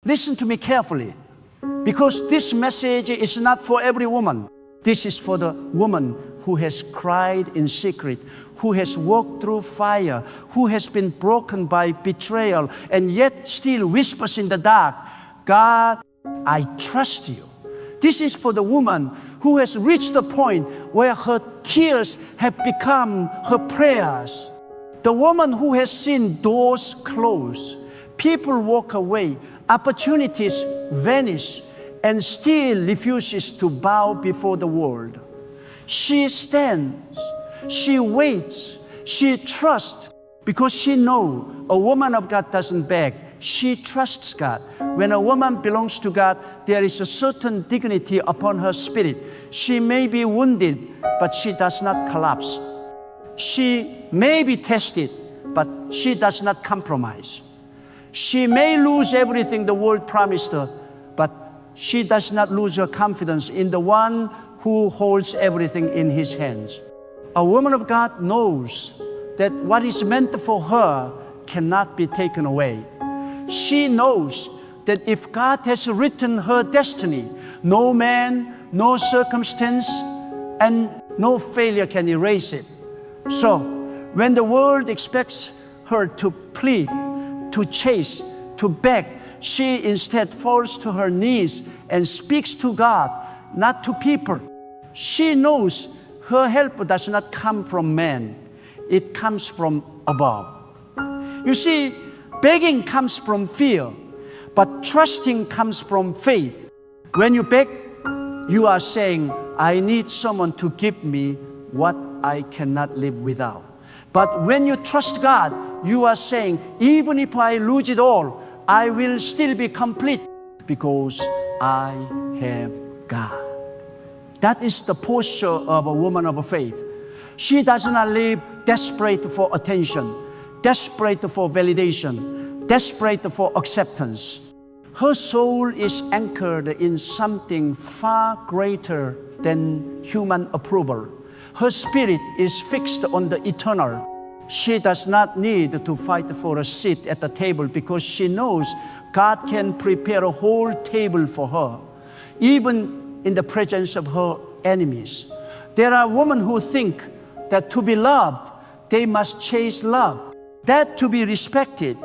Listen to me carefully, because this message is not for every woman. This is for the woman who has cried in secret, who has walked through fire, who has been broken by betrayal, and yet still whispers in the dark, God, I trust you. This is for the woman who has reached the point where her tears have become her prayers. The woman who has seen doors close, people walk away, opportunities vanish, and still refuses to bow before the world. She stands, she waits, she trusts, because she knows a woman of God doesn't beg. She trusts God. When a woman belongs to God, there is a certain dignity upon her spirit. She may be wounded, but she does not collapse. She may be tested, but she does not compromise. She may lose everything the world promised her, but she does not lose her confidence in the one who holds everything in his hands. A woman of God knows that what is meant for her cannot be taken away. She knows that if God has written her destiny, no man, no circumstance, and no failure can erase it. So, when the world expects her to plead, to chase, to beg, she instead falls to her knees and speaks to God, not to people. She knows her help does not come from man. It comes from above. You see, begging comes from fear, but trusting comes from faith. When you beg, you are saying, I need someone to give me what I cannot live without. But when you trust God, you are saying, even if I lose it all, I will still be complete because I have God. That is the posture of a woman of faith. She does not live desperate for attention, desperate for validation, desperate for acceptance. Her soul is anchored in something far greater than human approval. Her spirit is fixed on the eternal. She does not need to fight for a seat at the table because she knows God can prepare a whole table for her, even in the presence of her enemies. There are women who think that to be loved, they must chase love. That to be respected,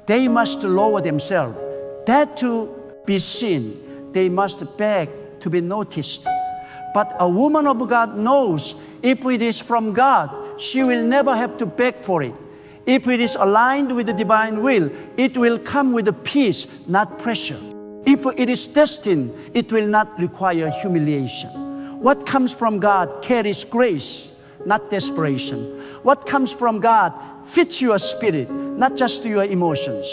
they must lower themselves. That to be seen, they must beg to be noticed. But a woman of God knows if it is from God, she will never have to beg for it. If it is aligned with the divine will, it will come with a peace, not pressure. If it is destined, it will not require humiliation. What comes from God carries grace, not desperation. What comes from God fits your spirit, not just your emotions.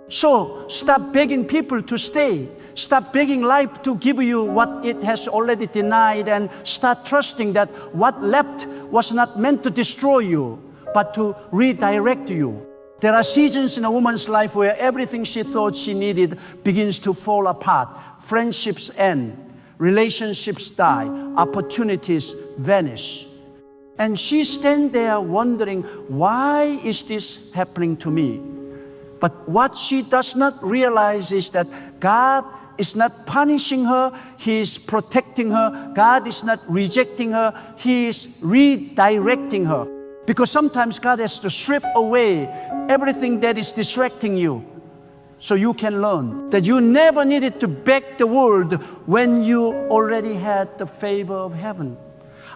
So stop begging people to stay. Stop begging life to give you what it has already denied, and start trusting that what left was not meant to destroy you, but to redirect you. There are seasons in a woman's life where everything she thought she needed begins to fall apart. Friendships end, relationships die, opportunities vanish. And she stands there wondering, why is this happening to me? But what she does not realize is that God is not punishing her, He is protecting her. God is not rejecting her, He is redirecting her. Because sometimes God has to strip away everything that is distracting you so you can learn that you never needed to beg the world when you already had the favor of heaven.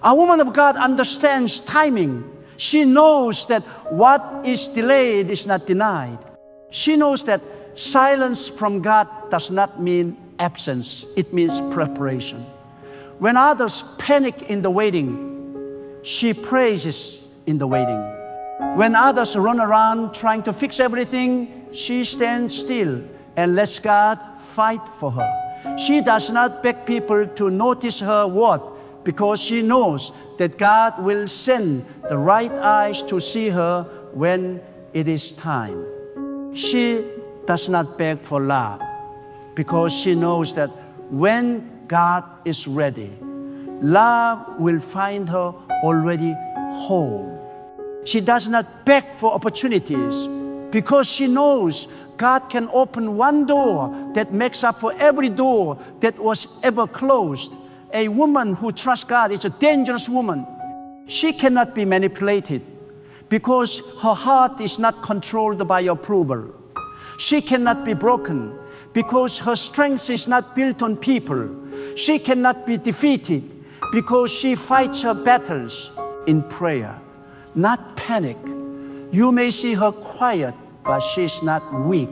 A woman of God understands timing. She knows that what is delayed is not denied. She knows that silence from God does not mean absence. It means preparation. When others panic in the waiting, she praises in the waiting. When others run around trying to fix everything, she stands still and lets God fight for her. She does not beg people to notice her worth because she knows that God will send the right eyes to see her when it is time. She does not beg for love because she knows that when God is ready, love will find her already whole. She does not beg for opportunities because she knows God can open one door that makes up for every door that was ever closed. A woman who trusts God is a dangerous woman. She cannot be manipulated because her heart is not controlled by approval. She cannot be broken because her strength is not built on people. She cannot be defeated because she fights her battles in prayer, not panic. You may see her quiet, but she is not weak.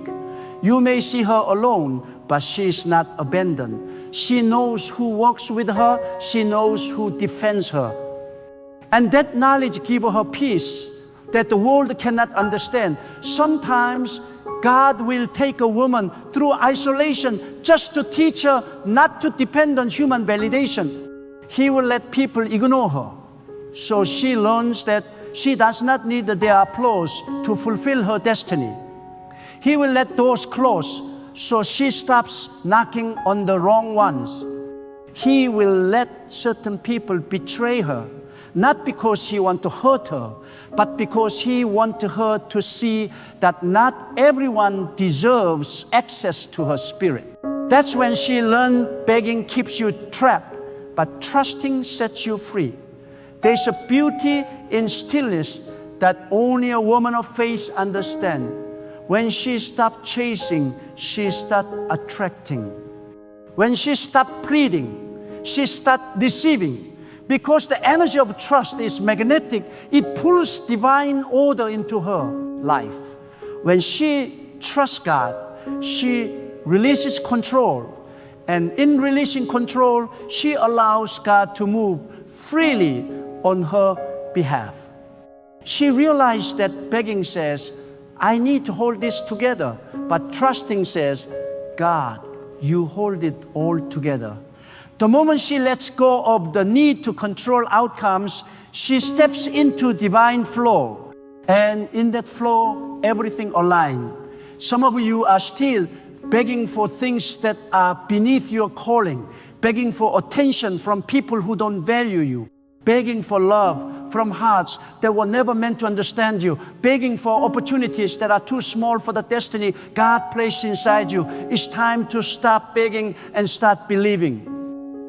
You may see her alone, but she is not abandoned. She knows who walks with her. She knows who defends her. And that knowledge gives her peace that the world cannot understand. Sometimes God will take a woman through isolation just to teach her not to depend on human validation. He will let people ignore her. So she learns that she does not need their applause to fulfill her destiny. He will let doors close so she stops knocking on the wrong ones. He will let certain people betray her, not because he wants to hurt her, but because he wants her to see that not everyone deserves access to her spirit. That's when she learns begging keeps you trapped, but trusting sets you free. There's a beauty in stillness that only a woman of faith understands. When she stops chasing, she starts attracting. When she stops pleading, she starts receiving. Because the energy of trust is magnetic, it pulls divine order into her life. When she trusts God, she releases control. And in releasing control, she allows God to move freely on her behalf. She realized that begging says, I need to hold this together. But trusting says, God, you hold it all together. The moment she lets go of the need to control outcomes, she steps into divine flow. And in that flow, everything aligns. Some of you are still begging for things that are beneath your calling, begging for attention from people who don't value you, begging for love from hearts that were never meant to understand you, begging for opportunities that are too small for the destiny God placed inside you. It's time to stop begging and start believing.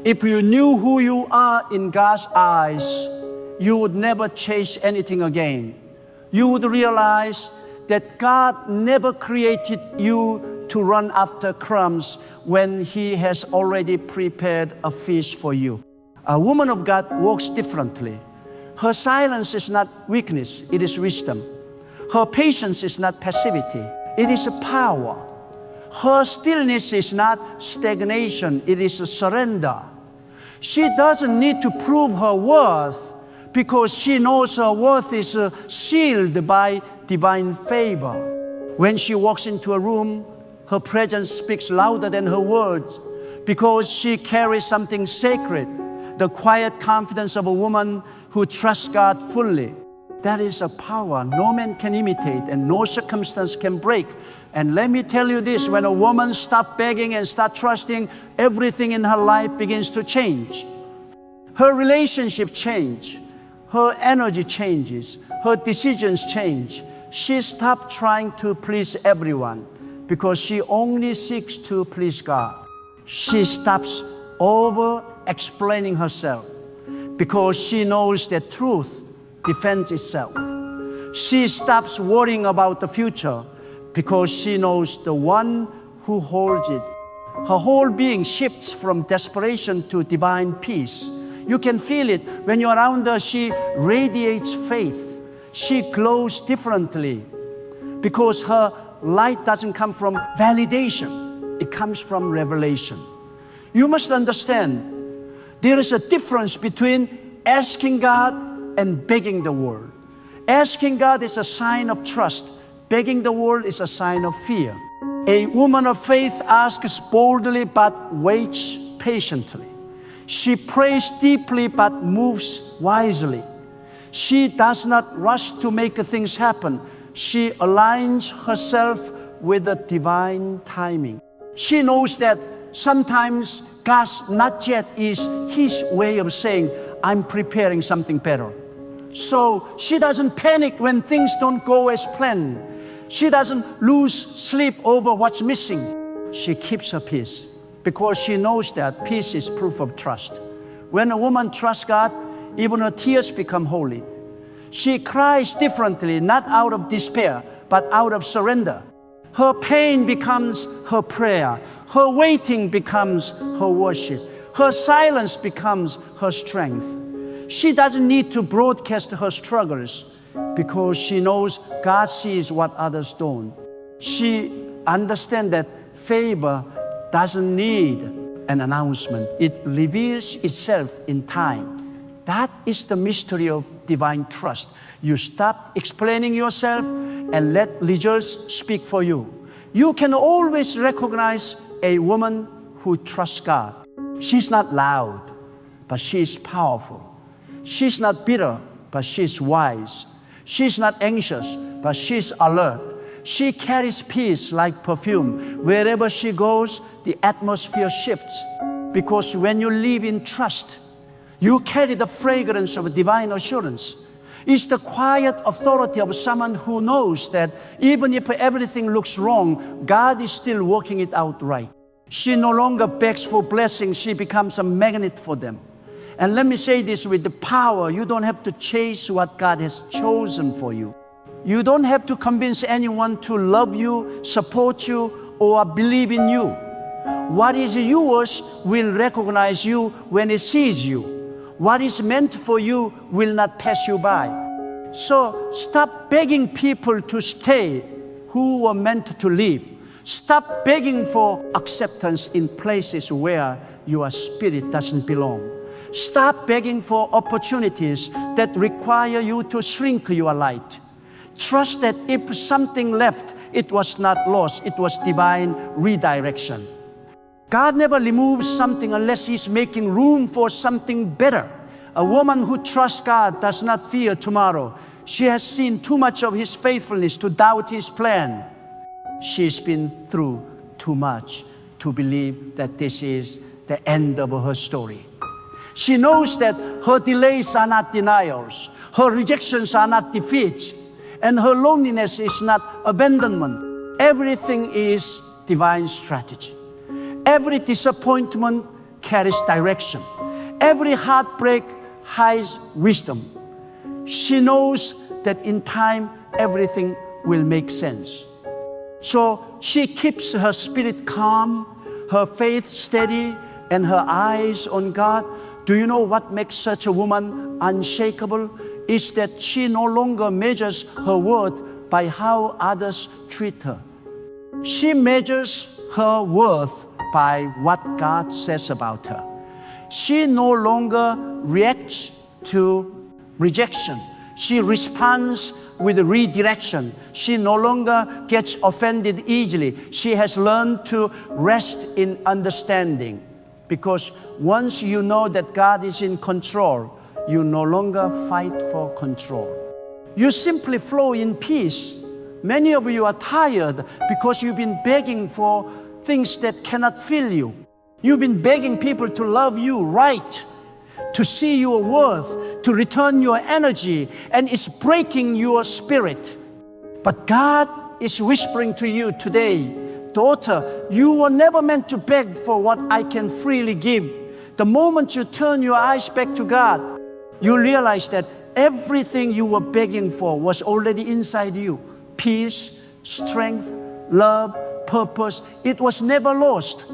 If you knew who you are in God's eyes, you would never chase anything again. You would realize that God never created you to run after crumbs when He has already prepared a feast for you. A woman of God walks differently. Her silence is not weakness, it is wisdom. Her patience is not passivity, it is a power. Her stillness is not stagnation, it is a surrender. She doesn't need to prove her worth because she knows her worth is sealed by divine favor. When she walks into a room, her presence speaks louder than her words because she carries something sacred, the quiet confidence of a woman who trusts God fully. That is a power no man can imitate and no circumstance can break. And let me tell you this, when a woman stops begging and starts trusting, everything in her life begins to change. Her relationship changes, her energy changes, her decisions change. She stops trying to please everyone because she only seeks to please God. She stops over-explaining herself because she knows that truth defends itself. She stops worrying about the future because she knows the one who holds it. Her whole being shifts from desperation to divine peace. You can feel it when you're around her. She radiates faith. She glows differently because her light doesn't come from validation. It comes from revelation. You must understand there is a difference between asking God and begging the world. Asking God is a sign of trust. Begging the world is a sign of fear. A woman of faith asks boldly but waits patiently. She prays deeply but moves wisely. She does not rush to make things happen. She aligns herself with the divine timing. She knows that sometimes God's not yet is His way of saying, I'm preparing something better. So she doesn't panic when things don't go as planned. She doesn't lose sleep over what's missing. She keeps her peace because she knows that peace is proof of trust. When a woman trusts God, even her tears become holy. She cries differently, not out of despair, but out of surrender. Her pain becomes her prayer. Her waiting becomes her worship. Her silence becomes her strength. She doesn't need to broadcast her struggles because she knows God sees what others don't. She understands that favor doesn't need an announcement. It reveals itself in time. That is the mystery of divine trust. You stop explaining yourself and let results speak for you. You can always recognize a woman who trusts God. She's not loud, but she's powerful. She's not bitter, but she's wise. She's not anxious, but she's alert. She carries peace like perfume. Wherever she goes, the atmosphere shifts. Because when you live in trust, you carry the fragrance of divine assurance. It's the quiet authority of someone who knows that even if everything looks wrong, God is still working it out right. She no longer begs for blessings. She becomes a magnet for them. And let me say this with the power. You don't have to chase what God has chosen for you. You don't have to convince anyone to love you, support you, or believe in you. What is yours will recognize you when it sees you. What is meant for you will not pass you by. So stop begging people to stay who were meant to leave. Stop begging for acceptance in places where your spirit doesn't belong. Stop begging for opportunities that require you to shrink your light. Trust that if something left, it was not lost. It was divine redirection. God never removes something unless He's making room for something better. A woman who trusts God does not fear tomorrow. She has seen too much of His faithfulness to doubt His plan. She's been through too much to believe that this is the end of her story. She knows that her delays are not denials, her rejections are not defeats, and her loneliness is not abandonment. Everything is divine strategy. Every disappointment carries direction. Every heartbreak hides wisdom. She knows that in time, everything will make sense. So she keeps her spirit calm, her faith steady, and her eyes on God. Do you know what makes such a woman unshakable? Is that she no longer measures her worth by how others treat her. She measures her worth by what God says about her. She no longer reacts to rejection. She responds with redirection. She no longer gets offended easily. She has learned to rest in understanding. Because once you know that God is in control, you no longer fight for control. You simply flow in peace. Many of you are tired because you've been begging for things that cannot fill you. You've been begging people to love you right, to see your worth, to return your energy, and it's breaking your spirit. But God is whispering to you today, daughter, you were never meant to beg for what I can freely give. The moment you turn your eyes back to God, you realize that everything you were begging for was already inside you. Peace, strength, love, purpose. It was never lost.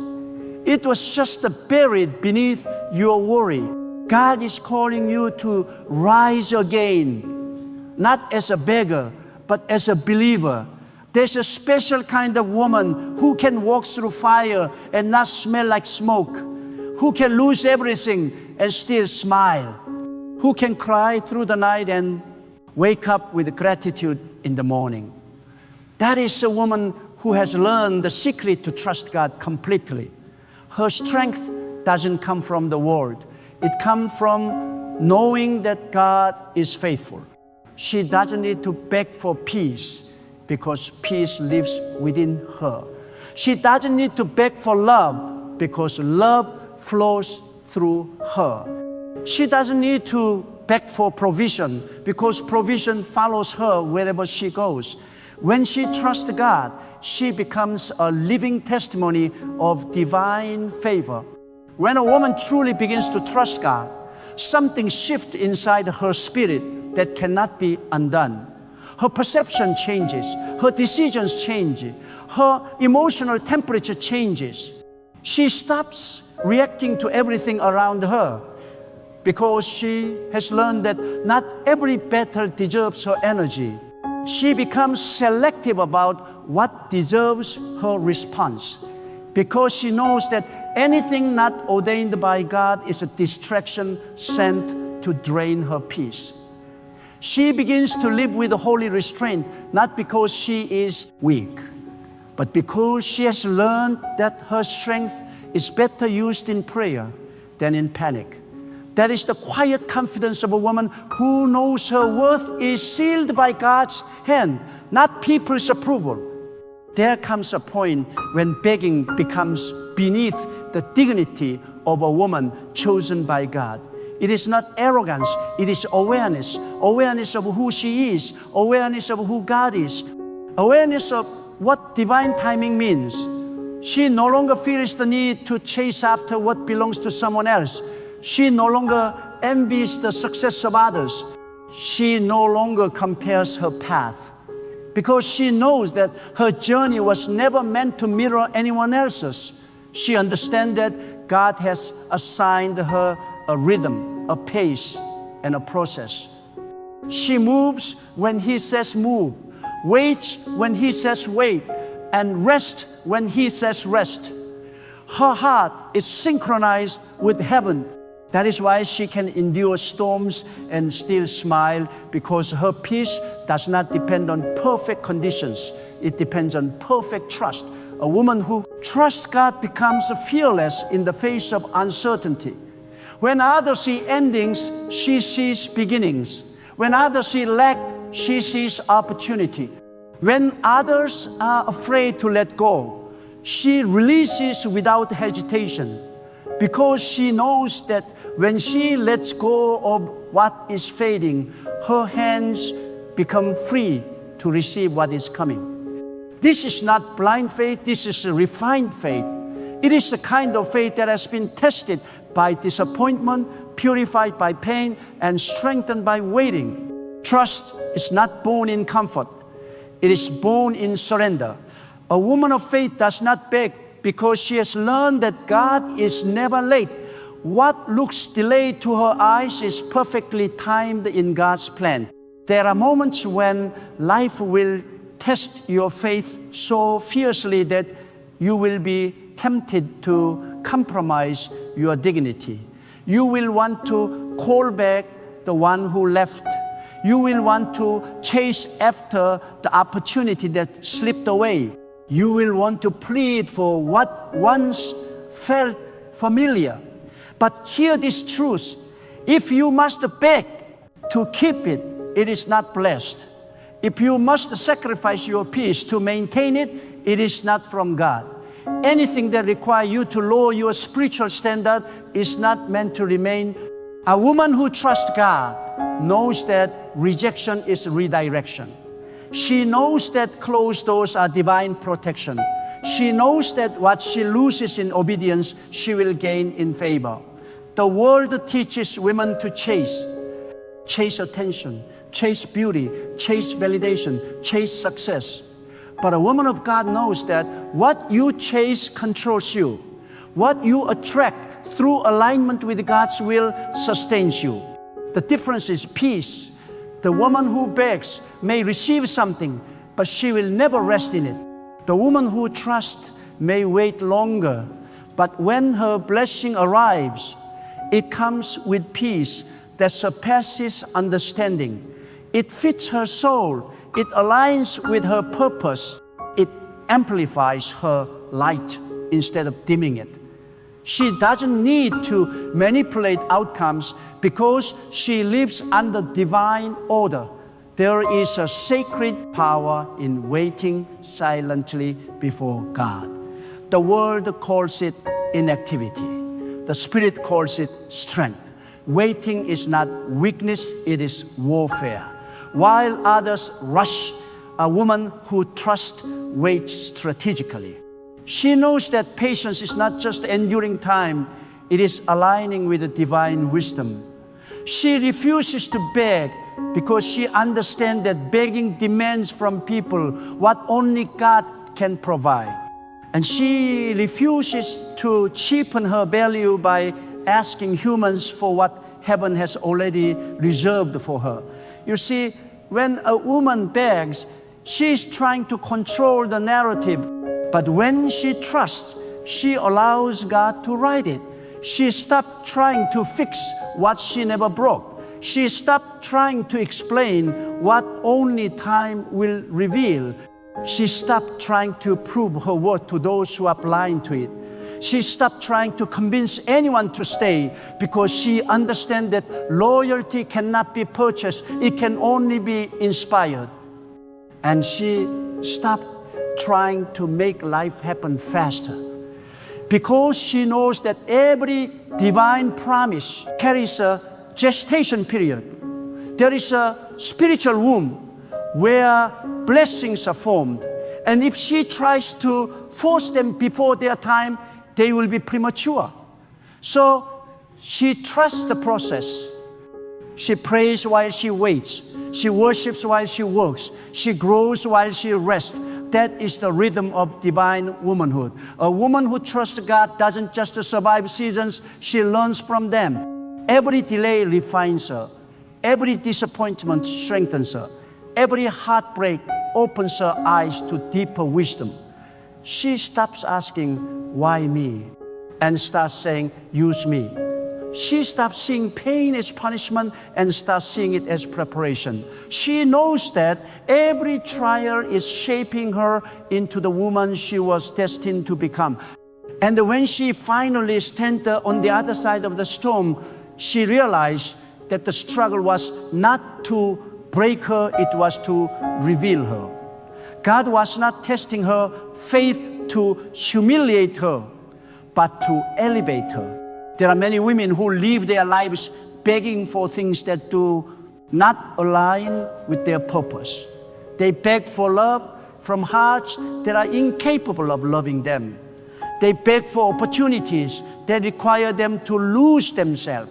It was just buried beneath your worry. God is calling you to rise again, not as a beggar, but as a believer. There's a special kind of woman who can walk through fire and not smell like smoke, who can lose everything and still smile, who can cry through the night and wake up with gratitude in the morning. That is a woman who has learned the secret to trust God completely. Her strength doesn't come from the world. It comes from knowing that God is faithful. She doesn't need to beg for peace because peace lives within her. She doesn't need to beg for love because love flows through her. She doesn't need to beg for provision, because provision follows her wherever she goes. When she trusts God, she becomes a living testimony of divine favor. When a woman truly begins to trust God, something shifts inside her spirit that cannot be undone. Her perception changes, her decisions change, her emotional temperature changes. She stops reacting to everything around her because she has learned that not every battle deserves her energy. She becomes selective about what deserves her response because she knows that anything not ordained by God is a distraction sent to drain her peace. She begins to live with a holy restraint, not because she is weak, but because she has learned that her strength is better used in prayer than in panic. That is the quiet confidence of a woman who knows her worth is sealed by God's hand, not people's approval. There comes a point when begging becomes beneath the dignity of a woman chosen by God. It is not arrogance, it is awareness. Awareness of who she is, awareness of who God is, awareness of what divine timing means. She no longer feels the need to chase after what belongs to someone else. She no longer envies the success of others. She no longer compares her path because she knows that her journey was never meant to mirror anyone else's. She understands that God has assigned her a rhythm, a pace, and a process. She moves when He says move, waits when He says wait, and rest when He says rest. Her heart is synchronized with heaven. That is why she can endure storms and still smile, because her peace does not depend on perfect conditions. It depends on perfect trust. A woman who trusts God becomes fearless in the face of uncertainty. When others see endings, she sees beginnings. When others see lack, she sees opportunity. When others are afraid to let go, she releases without hesitation, because she knows that when she lets go of what is fading, her hands become free to receive what is coming. This is not blind faith, this is a refined faith. It is the kind of faith that has been tested by disappointment, purified by pain, and strengthened by waiting. Trust is not born in comfort. It is born in surrender. A woman of faith does not beg because she has learned that God is never late. What looks delayed to her eyes is perfectly timed in God's plan. There are moments when life will test your faith so fiercely that you will be tempted to compromise your dignity. You will want to call back the one who left. You will want to chase after the opportunity that slipped away. You will want to plead for what once felt familiar. But hear this truth: if you must beg to keep it, it is not blessed. If you must sacrifice your peace to maintain it, it is not from God. Anything that requires you to lower your spiritual standard is not meant to remain. A woman who trusts God knows that rejection is redirection. She knows that closed doors are divine protection. She knows that what she loses in obedience, she will gain in favor. The world teaches women to chase attention, chase beauty, chase validation, chase success. But a woman of God knows that what you chase controls you. What you attract through alignment with God's will sustains you. The difference is peace. The woman who begs may receive something, but she will never rest in it. The woman who trusts may wait longer, but when her blessing arrives, it comes with peace that surpasses understanding. It fits her soul. It aligns with her purpose. It amplifies her light instead of dimming it. She doesn't need to manipulate outcomes because she lives under divine order. There is a sacred power in waiting silently before God. The world calls it inactivity. The Spirit calls it strength. Waiting is not weakness, it is warfare. While others rush, a woman who trusts waits strategically. She knows that patience is not just enduring time, it is aligning with the divine wisdom. She refuses to beg because she understands that begging demands from people what only God can provide. And she refuses to cheapen her value by asking humans for what heaven has already reserved for her. You see, when a woman begs, she is trying to control the narrative. But when she trusts, she allows God to write it. She stopped trying to fix what she never broke. She stopped trying to explain what only time will reveal. She stopped trying to prove her worth to those who are blind to it. She stopped trying to convince anyone to stay because she understands that loyalty cannot be purchased. It can only be inspired. And she stopped trying to make life happen faster because she knows that every divine promise carries a gestation period. There is a spiritual womb where blessings are formed. And if she tries to force them before their time, they will be premature. So she trusts the process. She prays while she waits. She worships while she works. She grows while she rests. That is the rhythm of divine womanhood. A woman who trusts God doesn't just survive seasons, she learns from them. Every delay refines her. Every disappointment strengthens her. Every heartbreak opens her eyes to deeper wisdom. She stops asking, why me? And starts saying, use me. She stops seeing pain as punishment and starts seeing it as preparation. She knows that every trial is shaping her into the woman she was destined to become. And when she finally stands on the other side of the storm, she realized that the struggle was not to break her, it was to reveal her. God was not testing her faith to humiliate her, but to elevate her. There are many women who live their lives begging for things that do not align with their purpose. They beg for love from hearts that are incapable of loving them. They beg for opportunities that require them to lose themselves.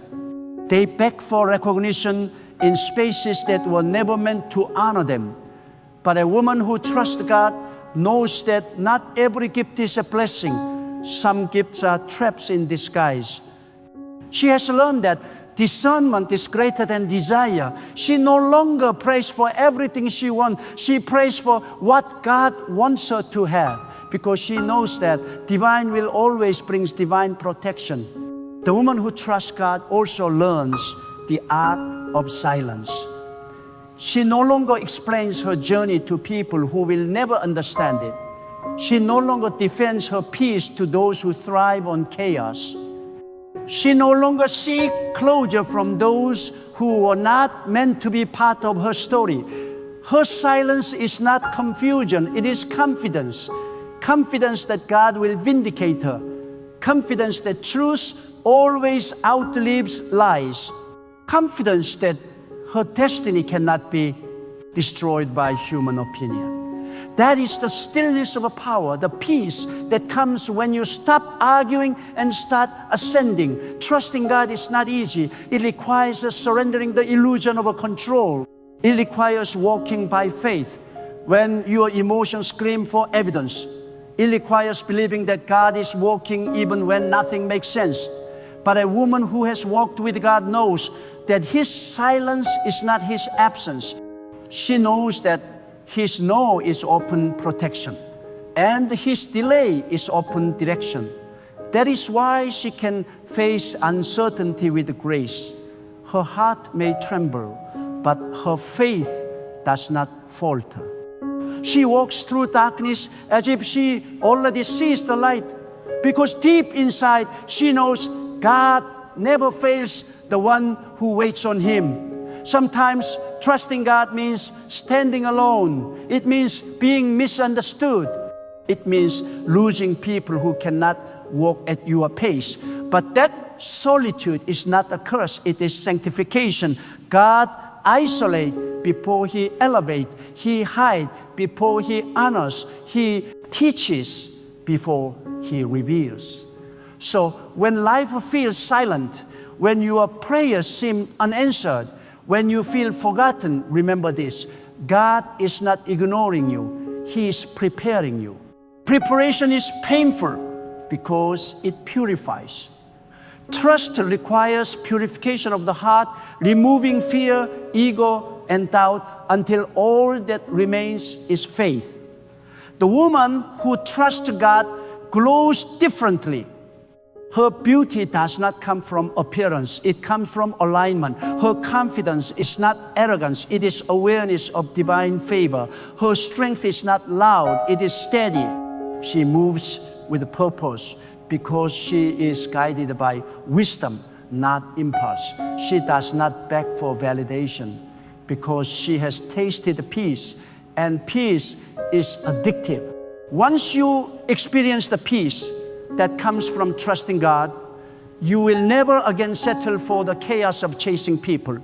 They beg for recognition in spaces that were never meant to honor them. But a woman who trusts God knows that not every gift is a blessing. Some gifts are traps in disguise. She has learned that discernment is greater than desire. She no longer prays for everything she wants. She prays for what God wants her to have because she knows that divine will always brings divine protection. The woman who trusts God also learns the art of silence. She no longer explains her journey to people who will never understand it. She no longer defends her peace to those who thrive on chaos. She no longer seeks closure from those who are not meant to be part of her story. Her silence is not confusion, it is confidence. Confidence that God will vindicate her. Confidence that truth always outlives lies. Confidence that her destiny cannot be destroyed by human opinion. That is the stillness of a power, the peace that comes when you stop arguing and start ascending. Trusting God is not easy. It requires surrendering the illusion of a control. It requires walking by faith when your emotions scream for evidence. It requires believing that God is working even when nothing makes sense. But a woman who has walked with God knows that His silence is not His absence. She knows that His no is open protection, and His delay is open direction. That is why she can face uncertainty with grace. Her heart may tremble, but her faith does not falter. She walks through darkness as if she already sees the light, because deep inside she knows God never fails the one who waits on Him. Sometimes trusting God means standing alone. It means being misunderstood. It means losing people who cannot walk at your pace. But that solitude is not a curse, it is sanctification. God isolates before He elevates. He hides before He honors. He teaches before He reveals. So when life feels silent, when your prayers seem unanswered, when you feel forgotten, remember this: God is not ignoring you. He is preparing you. Preparation is painful because it purifies. Trust requires purification of the heart, removing fear, ego, and doubt until all that remains is faith. The woman who trusts God glows differently. Her beauty does not come from appearance. It comes from alignment. Her confidence is not arrogance. It is awareness of divine favor. Her strength is not loud. It is steady. She moves with purpose because she is guided by wisdom, not impulse. She does not beg for validation because she has tasted peace, and peace is addictive. Once you experience the peace that comes from trusting God, you will never again settle for the chaos of chasing people.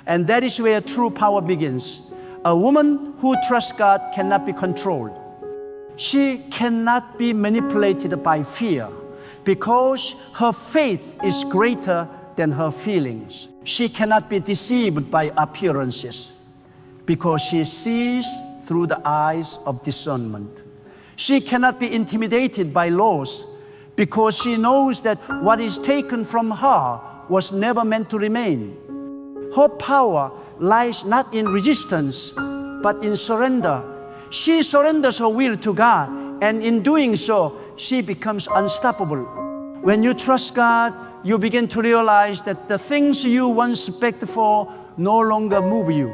And that is where true power begins. A woman who trusts God cannot be controlled. She cannot be manipulated by fear because her faith is greater than her feelings. She cannot be deceived by appearances because she sees through the eyes of discernment. She cannot be intimidated by loss because she knows that what is taken from her was never meant to remain. Her power lies not in resistance, but in surrender. She surrenders her will to God, and in doing so, she becomes unstoppable. When you trust God, you begin to realize that the things you once begged for no longer move you.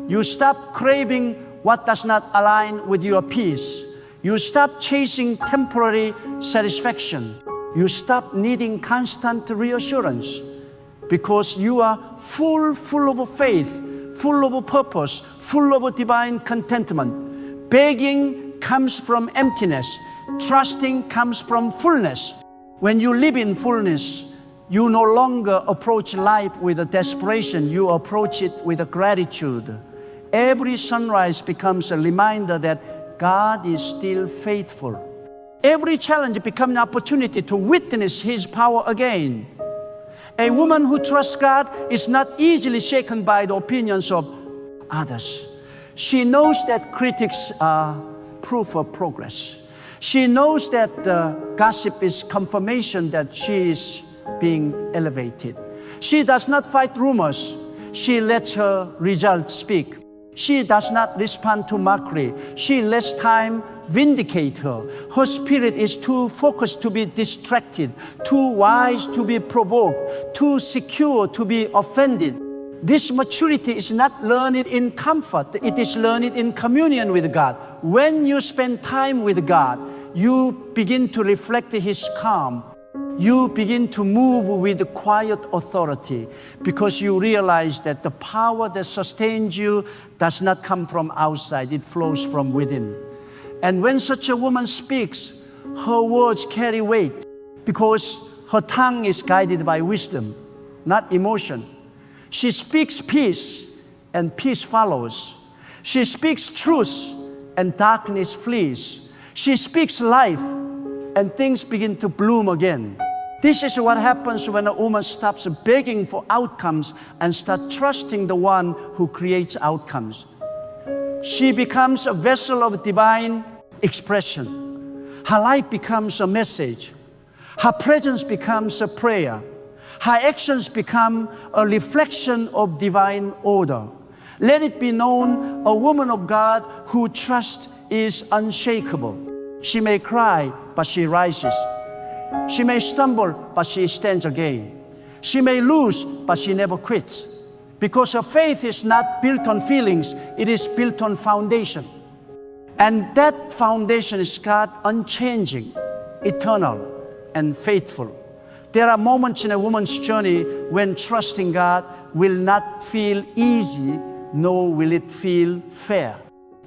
You stop craving what does not align with your peace. You stop chasing temporary satisfaction. You stop needing constant reassurance because you are full of faith, full of purpose, full of divine contentment. Begging comes from emptiness. Trusting comes from fullness. When you live in fullness, you no longer approach life with a desperation. You approach it with a gratitude. Every sunrise becomes a reminder that God is still faithful. Every challenge becomes an opportunity to witness His power again. A woman who trusts God is not easily shaken by the opinions of others. She knows that critics are proof of progress. She knows that gossip is confirmation that she is being elevated. She does not fight rumors. She lets her results speak. She does not respond to mockery. She lets time vindicate her. Her spirit is too focused to be distracted, too wise to be provoked, too secure to be offended. This maturity is not learned in comfort. It is learned in communion with God. When you spend time with God, you begin to reflect His calm. You begin to move with quiet authority because you realize that the power that sustains you does not come from outside. It flows from within. And when such a woman speaks, her words carry weight because her tongue is guided by wisdom, not emotion. She speaks peace, and peace follows. She speaks truth, and darkness flees. She speaks life, and things begin to bloom again. This is what happens when a woman stops begging for outcomes and starts trusting the one who creates outcomes. She becomes a vessel of divine expression. Her life becomes a message. Her presence becomes a prayer. Her actions become a reflection of divine order. Let it be known, a woman of God who trusts is unshakable. She may cry, but she rises. She may stumble, but she stands again. She may lose, but she never quits. Because her faith is not built on feelings, it is built on foundation. And that foundation is God, unchanging, eternal, and faithful. There are moments in a woman's journey when trusting God will not feel easy, nor will it feel fair.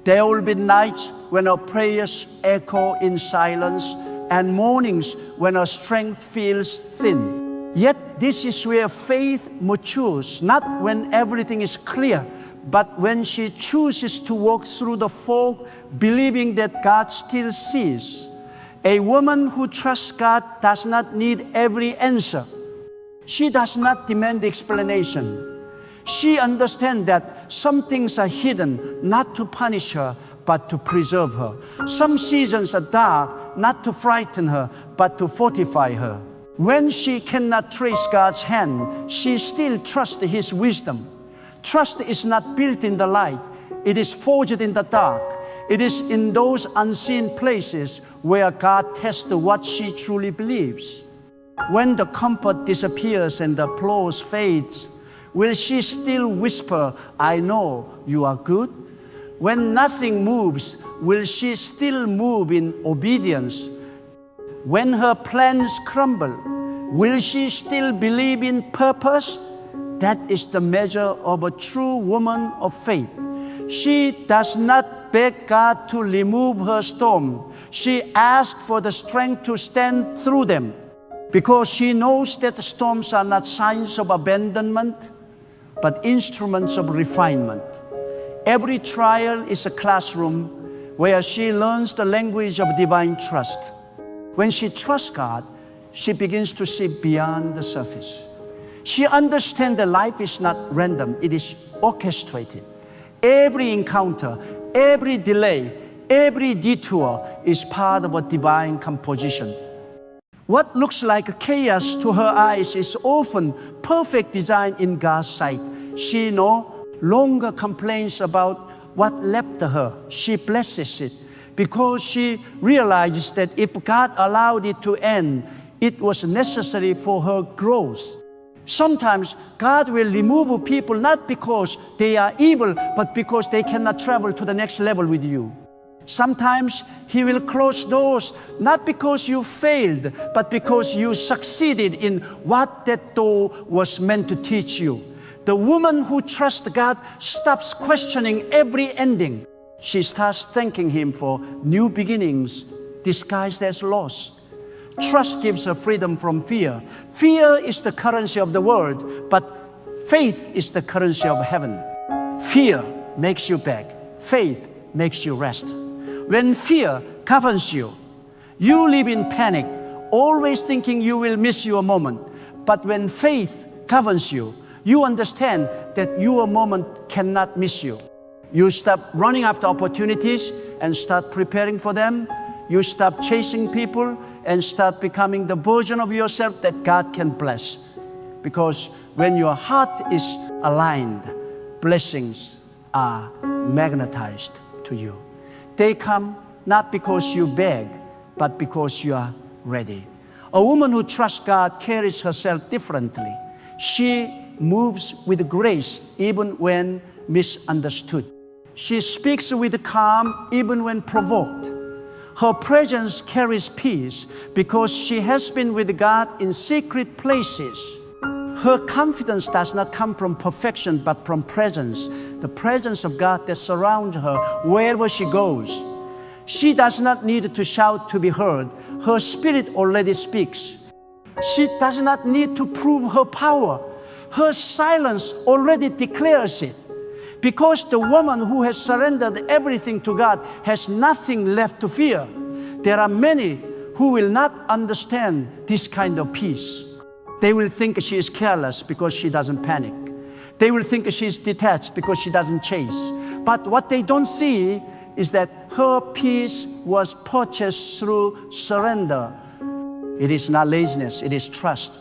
There will be nights when our prayers echo in silence, and mornings when our strength feels thin. Yet this is where faith matures, not when everything is clear, but when she chooses to walk through the fog, believing that God still sees. A woman who trusts God does not need every answer. She does not demand explanation. She understands that some things are hidden, not to punish her, but to preserve her. Some seasons are dark, not to frighten her, but to fortify her. When she cannot trace God's hand, she still trusts His wisdom. Trust is not built in the light. It is forged in the dark. It is in those unseen places where God tests what she truly believes. When the comfort disappears and the applause fades, will she still whisper, "I know you are good"? When nothing moves, will she still move in obedience? When her plans crumble, will she still believe in purpose? That is the measure of a true woman of faith. She does not beg God to remove her storm. She asks for the strength to stand through them, because she knows that the storms are not signs of abandonment, but instruments of refinement. Every trial is a classroom where she learns the language of divine trust. When she trusts God, she begins to see beyond the surface. She understands that life is not random, it is orchestrated. Every encounter, every delay, every detour is part of a divine composition. What looks like chaos to her eyes is often perfect design in God's sight. She no longer complains about what left her. She blesses it because she realizes that if God allowed it to end, it was necessary for her growth. Sometimes God will remove people not because they are evil, but because they cannot travel to the next level with you. Sometimes He will close doors not because you failed, but because you succeeded in what that door was meant to teach you. The woman who trusts God stops questioning every ending. She starts thanking Him for new beginnings disguised as loss. Trust gives her freedom from fear. Fear is the currency of the world, but faith is the currency of heaven. Fear makes you beg. Faith makes you rest. When fear governs you, you live in panic, always thinking you will miss your moment. But when faith governs you, you understand that your moment cannot miss you. You stop running after opportunities and start preparing for them. You stop chasing people and start becoming the version of yourself that God can bless. Because when your heart is aligned, blessings are magnetized to you. They come not because you beg, but because you are ready. A woman who trusts God carries herself differently. She moves with grace even when misunderstood. She speaks with calm even when provoked. Her presence carries peace because she has been with God in secret places. Her confidence does not come from perfection, but from presence, the presence of God that surrounds her wherever she goes. She does not need to shout to be heard. Her spirit already speaks. She does not need to prove her power. Her silence already declares it. Because the woman who has surrendered everything to God has nothing left to fear. There are many who will not understand this kind of peace. They will think she is careless because she doesn't panic. They will think she is detached because she doesn't chase. But what they don't see is that her peace was purchased through surrender. It is not laziness, it is trust.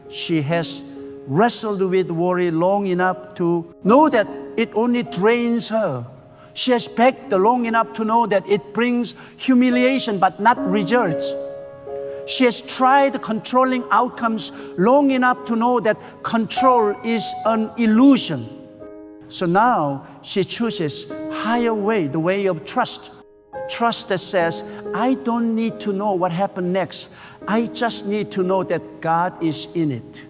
She has wrestled with worry long enough to know that it only drains her. She has begged long enough to know that it brings humiliation but not results. She has tried controlling outcomes long enough to know that control is an illusion. So now she chooses higher way, the way of trust. Trust that says, I don't need to know what happened next. I just need to know that God is in it.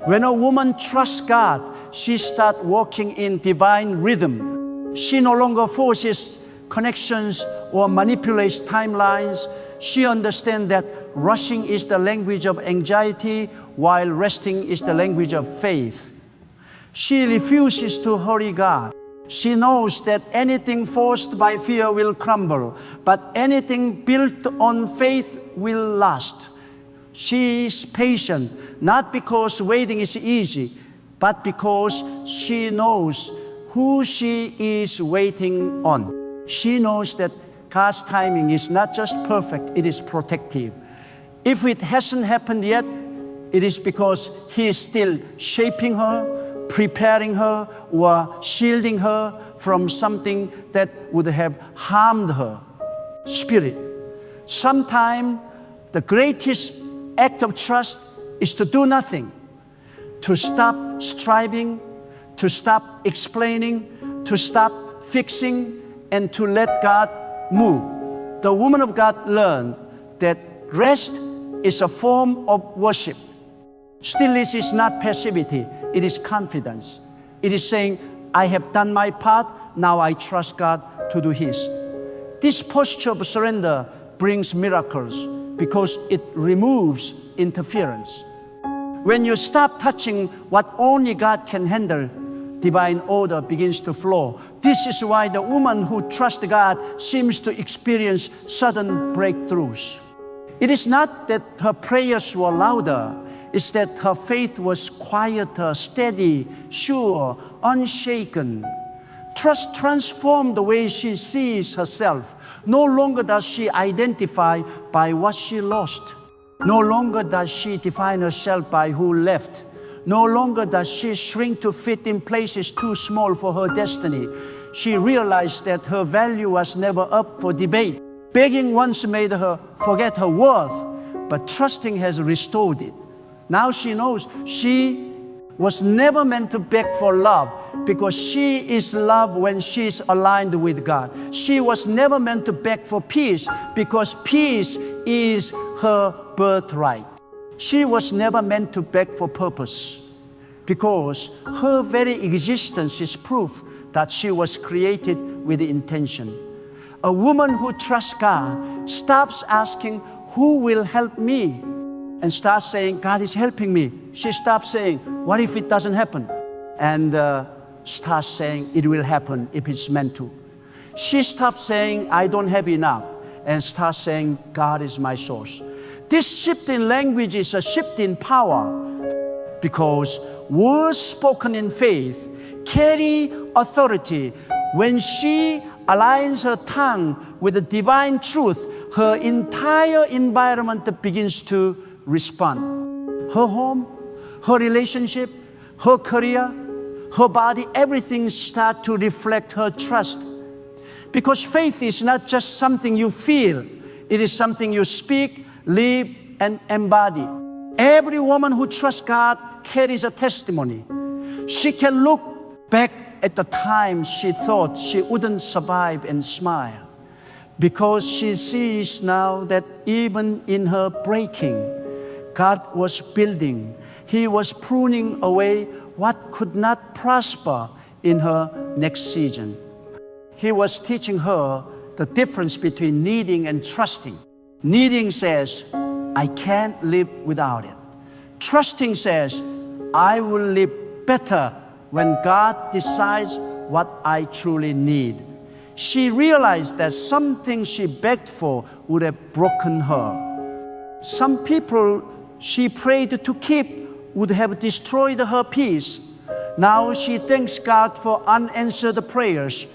When a woman trusts God, she starts walking in divine rhythm. She no longer forces connections or manipulates timelines. She understands that rushing is the language of anxiety, while resting is the language of faith. She refuses to hurry God. She knows that anything forced by fear will crumble, but anything built on faith will last. She is patient, not because waiting is easy, but because she knows who she is waiting on. She knows that God's timing is not just perfect, it is protective. If it hasn't happened yet, it is because He is still shaping her, preparing her, or shielding her from something that would have harmed her spirit. Sometimes the greatest act of trust is to do nothing, to stop striving, to stop explaining, to stop fixing, and to let God move. The woman of God learned that rest is a form of worship. Stillness is not passivity, it is confidence. It is saying, I have done my part, now I trust God to do His. This posture of surrender brings miracles because it removes interference. When you stop touching what only God can handle, divine order begins to flow. This is why the woman who trusts God seems to experience sudden breakthroughs. It is not that her prayers were louder, it's that her faith was quieter, steady, sure, unshaken. Trust transformed the way she sees herself. No longer does she identify by what she lost. No longer does she define herself by who left. No longer does she shrink to fit in places too small for her destiny. She realized that her value was never up for debate. Begging once made her forget her worth, but trusting has restored it. Now she knows she was never meant to beg for love because she is love when she is aligned with God. She was never meant to beg for peace because peace is her birthright. She was never meant to beg for purpose because her very existence is proof that she was created with intention. A woman who trusts God stops asking, who will help me? And starts saying, God is helping me. She stops saying, what if it doesn't happen? And starts saying, it will happen if it's meant to. She stops saying, I don't have enough, and starts saying, God is my source. This shift in language is a shift in power because words spoken in faith carry authority. When she aligns her tongue with the divine truth, her entire environment begins to respond. Her home, her relationship, her career, her body, everything starts to reflect her trust. Because faith is not just something you feel, it is something you speak, live, and embody. Every woman who trusts God carries a testimony. She can look back at the time she thought she wouldn't survive and smile, because she sees now that even in her breaking, God was building. He was pruning away what could not prosper in her next season. He was teaching her the difference between needing and trusting. Needing says, I can't live without it. Trusting says, I will live better when God decides what I truly need. She realized that something she begged for would have broken her. Some people she prayed to keep would have destroyed her peace. Now she thanks God for unanswered prayers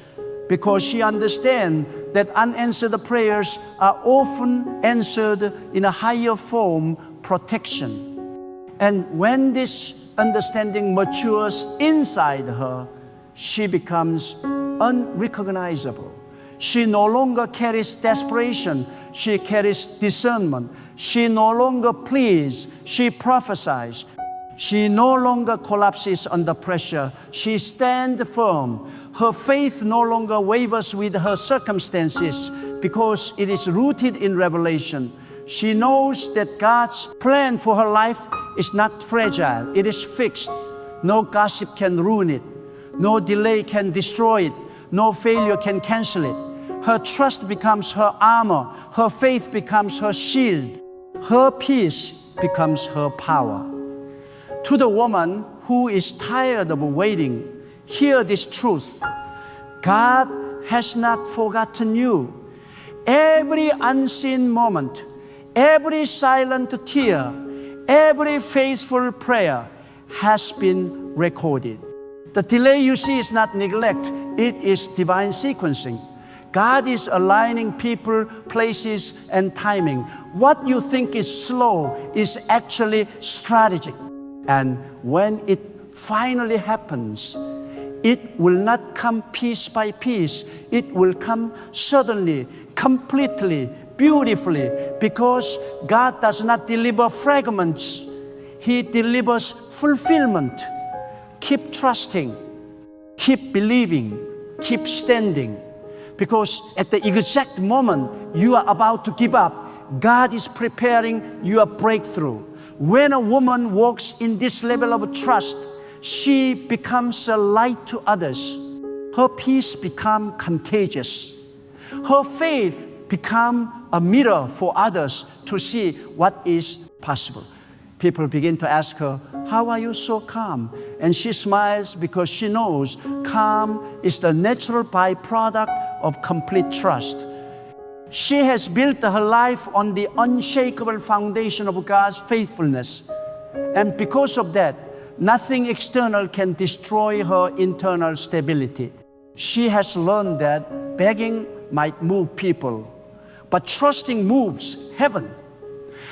because she understands that unanswered prayers are often answered in a higher form, protection. And when this understanding matures inside her, she becomes unrecognizable. She no longer carries desperation, she carries discernment. She no longer pleads, she prophesies. She no longer collapses under pressure, she stands firm. Her faith no longer wavers with her circumstances because it is rooted in revelation. She knows that God's plan for her life is not fragile, it is fixed. No gossip can ruin it. No delay can destroy it. No failure can cancel it. Her trust becomes her armor. Her faith becomes her shield. Her peace becomes her power. To the woman who is tired of waiting, hear this truth. God has not forgotten you. Every unseen moment, every silent tear, every faithful prayer has been recorded. The delay you see is not neglect, it is divine sequencing. God is aligning people, places, and timing. What you think is slow is actually strategic. And when it finally happens, it will not come piece by piece. It will come suddenly, completely, beautifully, because God does not deliver fragments. He delivers fulfillment. Keep trusting, keep believing, keep standing. Because at the exact moment you are about to give up, God is preparing your breakthrough. When a woman walks in this level of trust, she becomes a light to others. Her peace becomes contagious. Her faith becomes a mirror for others to see what is possible. People begin to ask her, "How are you so calm?" And she smiles because she knows calm is the natural byproduct of complete trust. She has built her life on the unshakable foundation of God's faithfulness. And because of that, nothing external can destroy her internal stability. She has learned that begging might move people, but trusting moves heaven.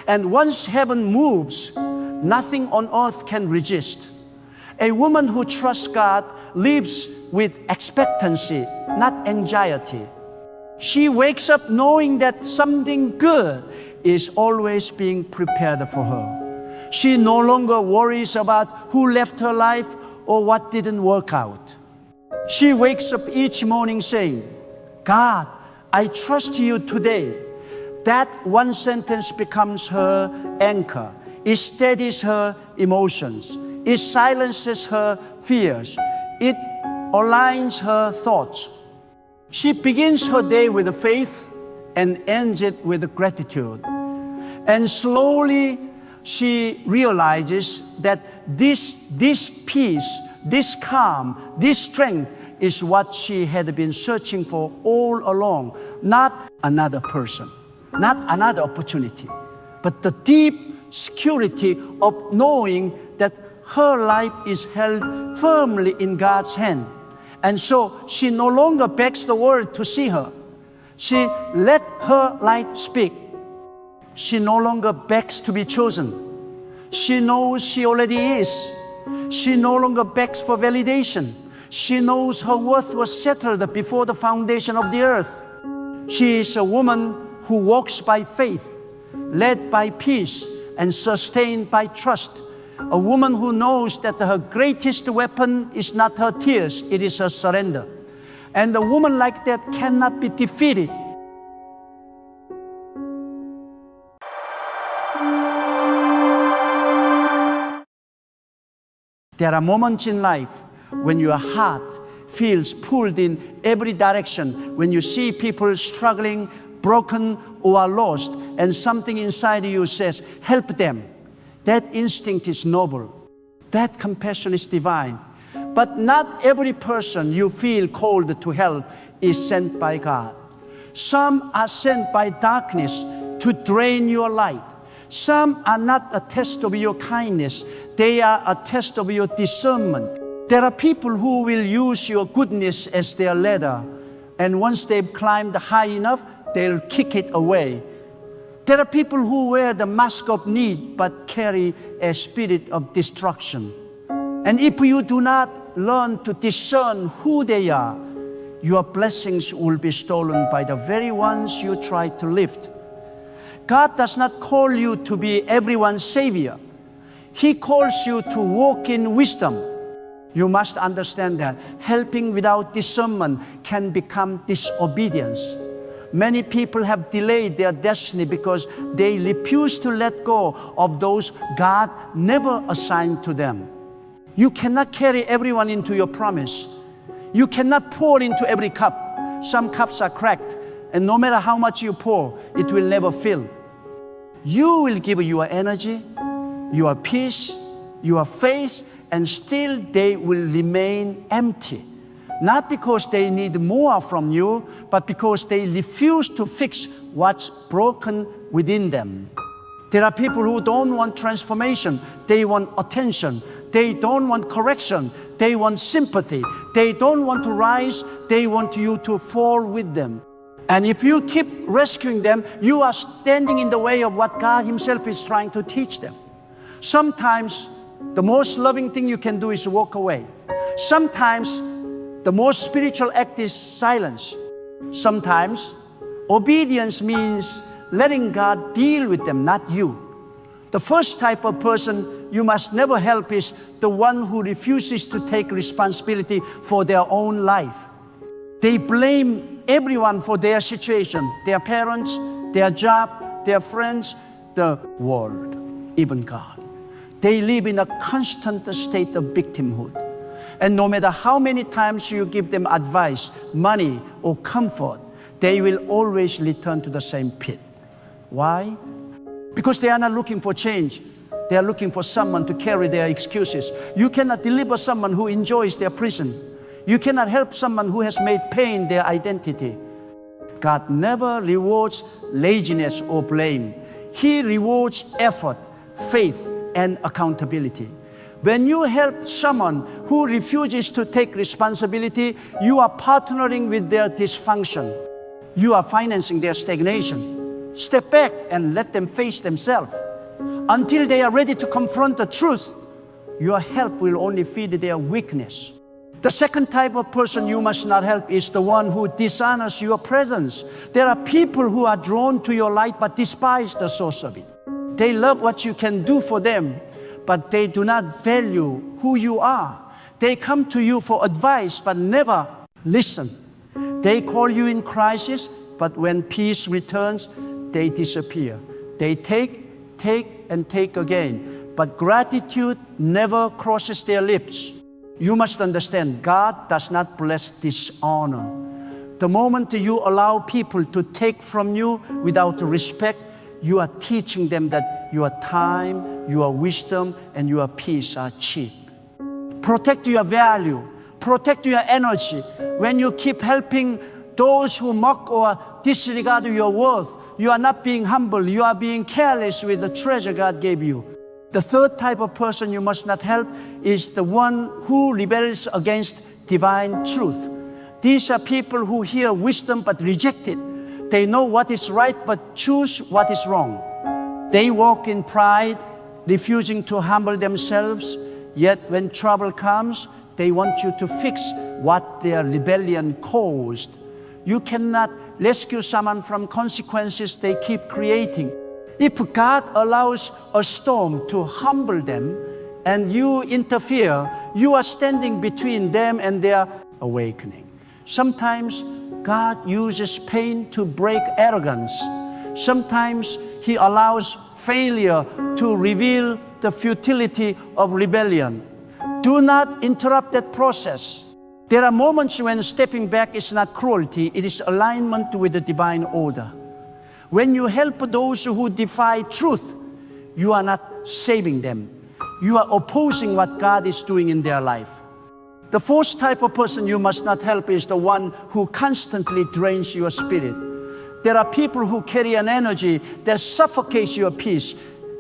And once heaven moves, nothing on earth can resist. A woman who trusts God lives with expectancy, not anxiety. She wakes up knowing that something good is always being prepared for her. She no longer worries about who left her life or what didn't work out. She wakes up each morning saying, "God, I trust you today." That one sentence becomes her anchor. It steadies her emotions. It silences her fears. It aligns her thoughts. She begins her day with faith and ends it with gratitude. And slowly she realizes that this peace, this calm, this strength is what she had been searching for all along. Not another person, not another opportunity, but the deep security of knowing that her life is held firmly in God's hand. And so she no longer begs the world to see her. She let her light speak. She no longer begs to be chosen. She knows she already is. She no longer begs for validation. She knows her worth was settled before the foundation of the earth. She is a woman who walks by faith, led by peace, and sustained by trust. A woman who knows that her greatest weapon is not her tears, it is her surrender. And a woman like that cannot be defeated. There are moments in life when your heart feels pulled in every direction, when you see people struggling, broken, or are lost, and something inside you says, "Help them." That instinct is noble. That compassion is divine. But not every person you feel called to help is sent by God. Some are sent by darkness to drain your light. Some are not a test of your kindness. They are a test of your discernment. There are people who will use your goodness as their ladder. And once they've climbed high enough, they'll kick it away. There are people who wear the mask of need but carry a spirit of destruction. And if you do not learn to discern who they are, your blessings will be stolen by the very ones you try to lift. God does not call you to be everyone's savior. He calls you to walk in wisdom. You must understand that helping without discernment can become disobedience. Many people have delayed their destiny because they refuse to let go of those God never assigned to them. You cannot carry everyone into your promise. You cannot pour into every cup. Some cups are cracked. and no matter how much you pour, it will never fill. You will give your energy, your peace, your faith, and still they will remain empty. Not because they need more from you, but because they refuse to fix what's broken within them. There are people who don't want transformation. They want attention. They don't want correction. They want sympathy. They don't want to rise. They want you to fall with them. And if you keep rescuing them, you are standing in the way of what God Himself is trying to teach them. Sometimes the most loving thing you can do is walk away. Sometimes the most spiritual act is silence. Sometimes obedience means letting God deal with them, not you. The first type of person you must never help is the one who refuses to take responsibility for their own life. They blame everyone for their situation, their parents, their job, their friends, the world, even God. They live in a constant state of victimhood. And no matter how many times you give them advice, money, or comfort, they will always return to the same pit. Why? Because they are not looking for change. They are looking for someone to carry their excuses. You cannot deliver someone who enjoys their prison. You cannot help someone who has made pain their identity. God never rewards laziness or blame. He rewards effort, faith, and accountability. When you help someone who refuses to take responsibility, you are partnering with their dysfunction. You are financing their stagnation. Step back and let them face themselves. Until they are ready to confront the truth, your help will only feed their weakness. The second type of person you must not help is the one who dishonors your presence. There are people who are drawn to your light but despise the source of it. They love what you can do for them, but they do not value who you are. They come to you for advice but never listen. They call you in crisis, but when peace returns, they disappear. They take, and take again. But gratitude never crosses their lips. You must understand, God does not bless dishonor. The moment you allow people to take from you without respect, you are teaching them that your time, your wisdom, and your peace are cheap. Protect your value. Protect your energy. When you keep helping those who mock or disregard your worth, you are not being humble. You are being careless with the treasure God gave you. The third type of person you must not help is the one who rebels against divine truth. These are people who hear wisdom but reject it. They know what is right but choose what is wrong. They walk in pride, refusing to humble themselves, yet when trouble comes, they want you to fix what their rebellion caused. You cannot rescue someone from consequences they keep creating. If God allows a storm to humble them and you interfere, you are standing between them and their awakening. Sometimes God uses pain to break arrogance. Sometimes He allows failure to reveal the futility of rebellion. Do not interrupt that process. There are moments when stepping back is not cruelty, it is alignment with the divine order. When you help those who defy truth, you are not saving them. You are opposing what God is doing in their life. The fourth type of person you must not help is the one who constantly drains your spirit. There are people who carry an energy that suffocates your peace.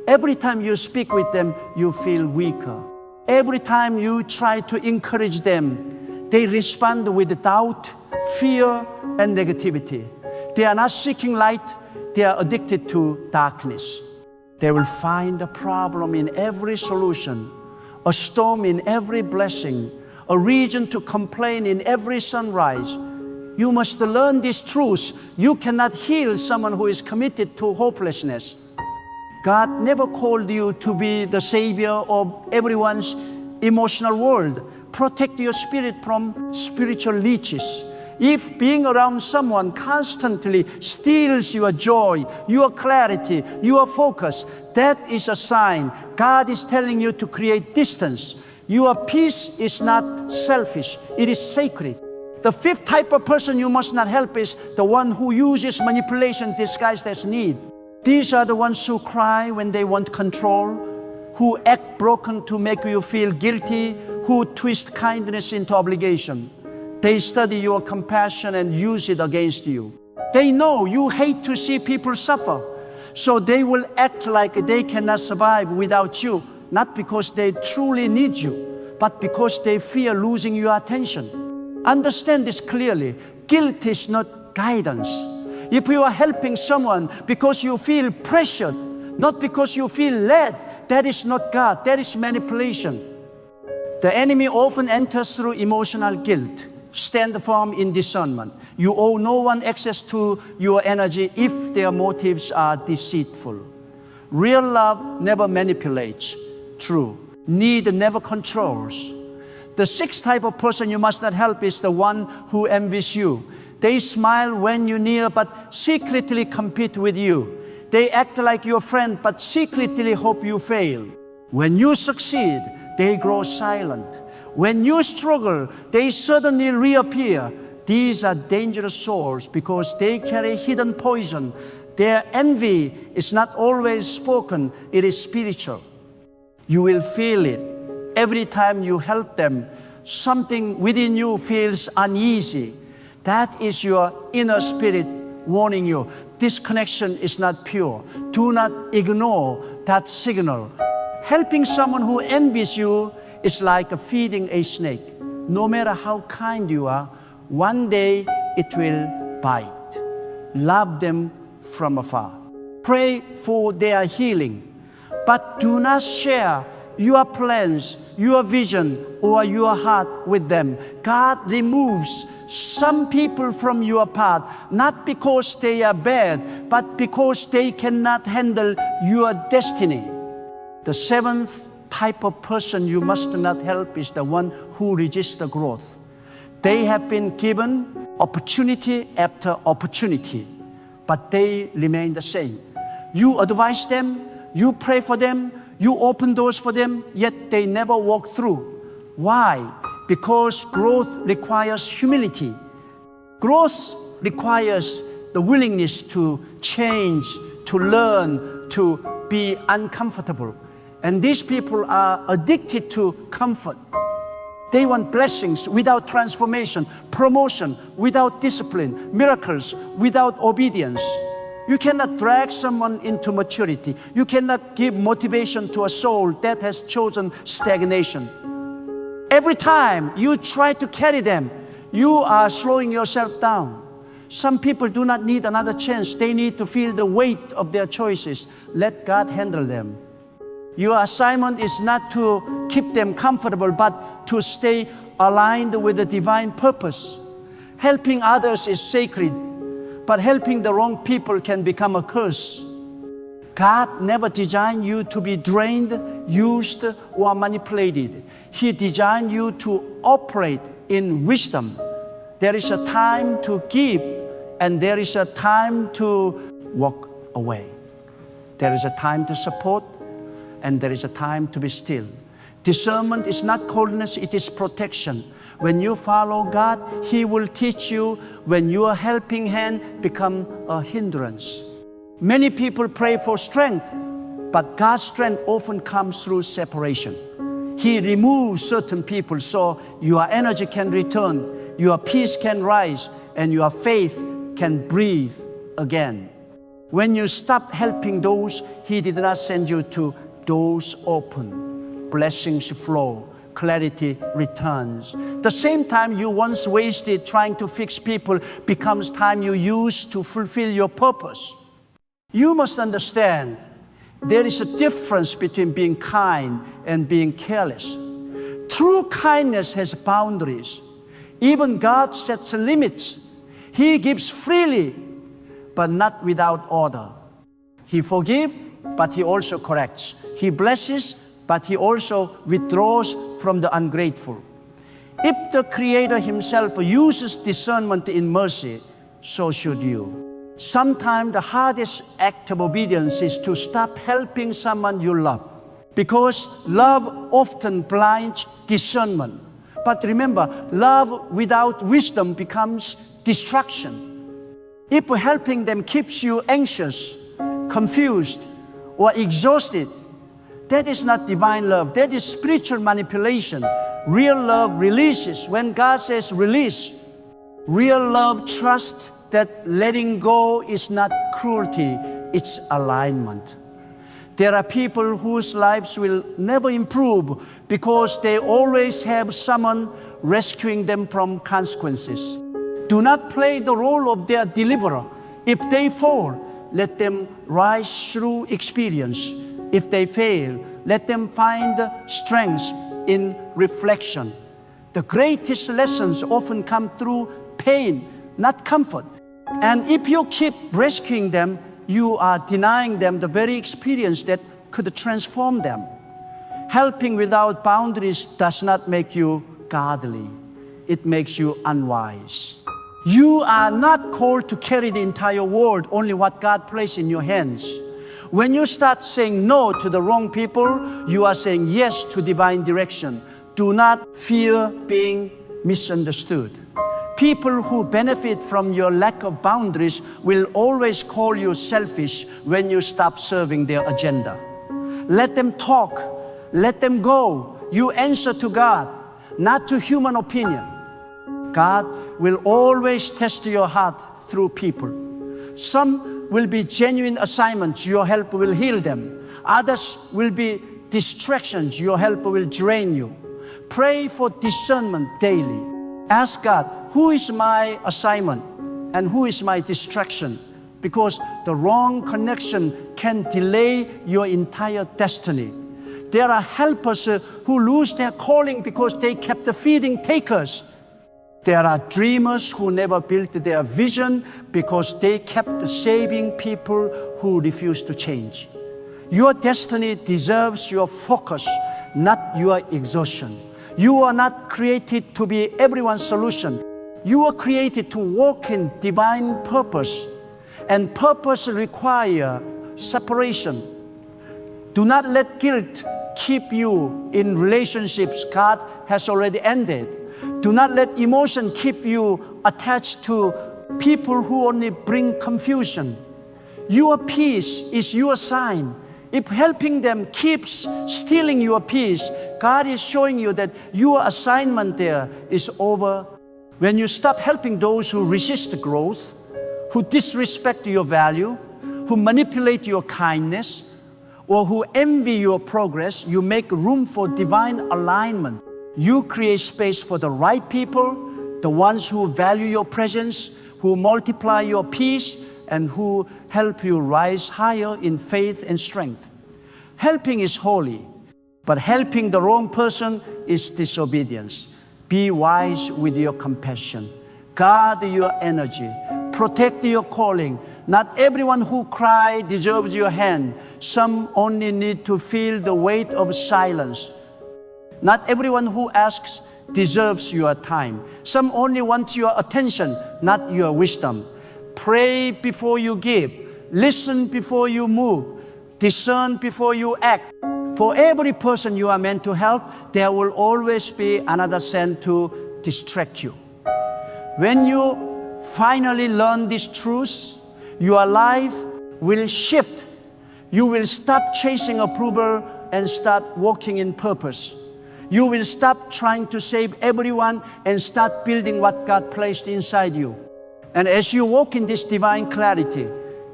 Every time you speak with them, you feel weaker. Every time you try to encourage them, they respond with doubt, fear, and negativity. They are not seeking light, they are addicted to darkness. They will find a problem in every solution, a storm in every blessing, a reason to complain in every sunrise. You must learn this truth. You cannot heal someone who is committed to hopelessness. God never called you to be the savior of everyone's emotional world. Protect your spirit from spiritual leeches. If being around someone constantly steals your joy, your clarity, your focus, that is a sign God is telling you to create distance. Your peace is not selfish, it is sacred. The fifth type of person you must not help is the one who uses manipulation disguised as need. These are the ones who cry when they want control, who act broken to make you feel guilty, who twist kindness into obligation. They study your compassion and use it against you. They know you hate to see people suffer, so they will act like they cannot survive without you, not because they truly need you, but because they fear losing your attention. Understand this clearly. Guilt is not guidance. If you are helping someone because you feel pressured, not because you feel led, that is not God, that is manipulation. The enemy often enters through emotional guilt. Stand firm in discernment. You owe no one access to your energy if their motives are deceitful. Real love never manipulates. True. Need never controls. The sixth type of person you must not help is the one who envies you. They smile when you're near but secretly compete with you. They act like your friend but secretly hope you fail. When you succeed, they grow silent. When you struggle, they suddenly reappear. These are dangerous souls because they carry hidden poison. Their envy is not always spoken, it is spiritual. You will feel it. Every time you help them, something within you feels uneasy. That is your inner spirit warning you. This connection is not pure. Do not ignore that signal. Helping someone who envies you is like feeding a snake. No matter how kind you are, one day it will bite. Love them from afar. Pray for their healing, but do not share your plans, your vision, or your heart with them. God removes some people from your path, not because they are bad, but because they cannot handle your destiny. The seventh type of person you must not help is the one who resists the growth. They have been given opportunity after opportunity, but they remain the same. You advise them, you pray for them, you open doors for them, yet they never walk through. Why? Because growth requires humility. Growth requires the willingness to change, to learn, to be uncomfortable. And these people are addicted to comfort. They want blessings without transformation, promotion without discipline, miracles without obedience. You cannot drag someone into maturity. You cannot give motivation to a soul that has chosen stagnation. Every time you try to carry them, you are slowing yourself down. Some people do not need another chance. They need to feel the weight of their choices. Let God handle them. Your assignment is not to keep them comfortable, but to stay aligned with the divine purpose. Helping others is sacred, but helping the wrong people can become a curse. God never designed you to be drained, used, or manipulated. He designed you to operate in wisdom. There is a time to give, and there is a time to walk away. There is a time to support, and there is a time to be still. Discernment is not coldness, it is protection. When you follow God, He will teach you when your helping hand becomes a hindrance. Many people pray for strength, but God's strength often comes through separation. He removes certain people so your energy can return, your peace can rise, and your faith can breathe again. When you stop helping those He did not send you to, doors open, blessings flow, clarity returns. The same time you once wasted trying to fix people becomes time you use to fulfill your purpose. You must understand there is a difference between being kind and being careless. True kindness has boundaries. Even God sets limits. He gives freely, but not without order. He forgives, but He also corrects. He blesses, but He also withdraws from the ungrateful. If the Creator Himself uses discernment in mercy, so should you. Sometimes the hardest act of obedience is to stop helping someone you love, because love often blinds discernment. But remember, love without wisdom becomes distraction. If helping them keeps you anxious, confused, or exhausted, that is not divine love. That is spiritual manipulation. Real love releases. When God says release, real love trusts that letting go is not cruelty, it's alignment. There are people whose lives will never improve because they always have someone rescuing them from consequences. Do not play the role of their deliverer. If they fall, let them rise through experience. If they fail, let them find strength in reflection. The greatest lessons often come through pain, not comfort. And if you keep rescuing them, you are denying them the very experience that could transform them. Helping without boundaries does not make you godly. It makes you unwise. You are not called to carry the entire world, only what God placed in your hands. When you start saying no to the wrong people, you are saying yes to divine direction. Do not fear being misunderstood. People who benefit from your lack of boundaries will always call you selfish when you stop serving their agenda. Let them talk. Let them go. You answer to God, not to human opinion. God will always test your heart through people. Some will be genuine assignments. Your help will heal them. Others will be distractions. Your help will drain you. Pray for discernment daily. Ask God, who is my assignment and who is my distraction? Because the wrong connection can delay your entire destiny. There are helpers who lose their calling because they kept feeding takers. There are dreamers who never built their vision because they kept saving people who refuse to change. Your destiny deserves your focus, not your exhaustion. You are not created to be everyone's solution. You are created to walk in divine purpose. And purpose requires separation. Do not let guilt keep you in relationships God has already ended. Do not let emotion keep you attached to people who only bring confusion. Your peace is your sign. If helping them keeps stealing your peace, God is showing you that your assignment there is over. When you stop helping those who resist growth, who disrespect your value, who manipulate your kindness, or who envy your progress, you make room for divine alignment. You create space for the right people, the ones who value your presence, who multiply your peace, and who help you rise higher in faith and strength. Helping is holy, but helping the wrong person is disobedience. Be wise with your compassion. Guard your energy. Protect your calling. Not everyone who cries deserves your hand. Some only need to feel the weight of silence. Not everyone who asks deserves your time. Some only want your attention, not your wisdom. Pray before you give. Listen before you move. Discern before you act. For every person you are meant to help, there will always be another sent to distract you. When you finally learn this truth, your life will shift. You will stop chasing approval and start walking in purpose. You will stop trying to save everyone and start building what God placed inside you. And as you walk in this divine clarity,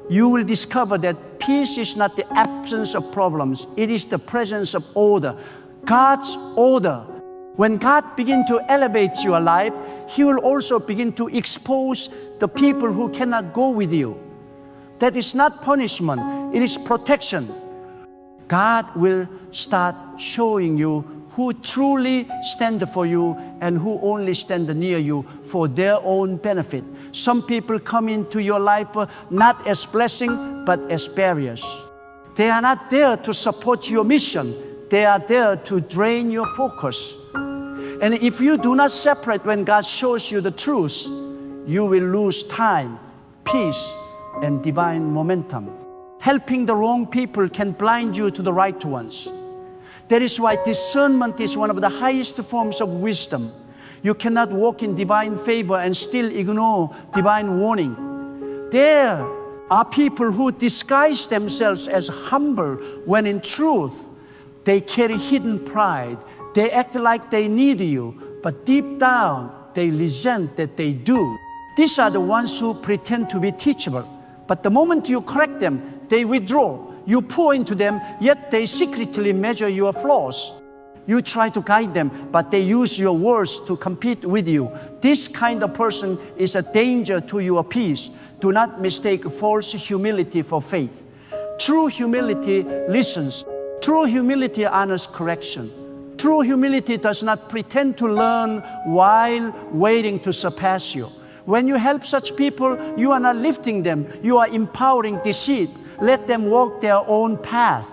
you will discover that peace is not the absence of problems. It is the presence of order. God's order. When God begins to elevate your life, He will also begin to expose the people who cannot go with you. That is not punishment. It is protection. God will start showing you who truly stand for you and who only stand near you for their own benefit. Some people come into your life not as blessing, but as barriers. They are not there to support your mission. They are there to drain your focus. And if you do not separate when God shows you the truth, you will lose time, peace, and divine momentum. Helping the wrong people can blind you to the right ones. That is why discernment is one of the highest forms of wisdom. You cannot walk in divine favor and still ignore divine warning. There are people who disguise themselves as humble when in truth they carry hidden pride. They act like they need you, but deep down they resent that they do. These are the ones who pretend to be teachable, but the moment you correct them, they withdraw. You pour into them, yet they secretly measure your flaws. You try to guide them, but they use your words to compete with you. This kind of person is a danger to your peace. Do not mistake false humility for faith. True humility listens. True humility honors correction. True humility does not pretend to learn while waiting to surpass you. When you help such people, you are not lifting them. You are empowering deceit. Let them walk their own path.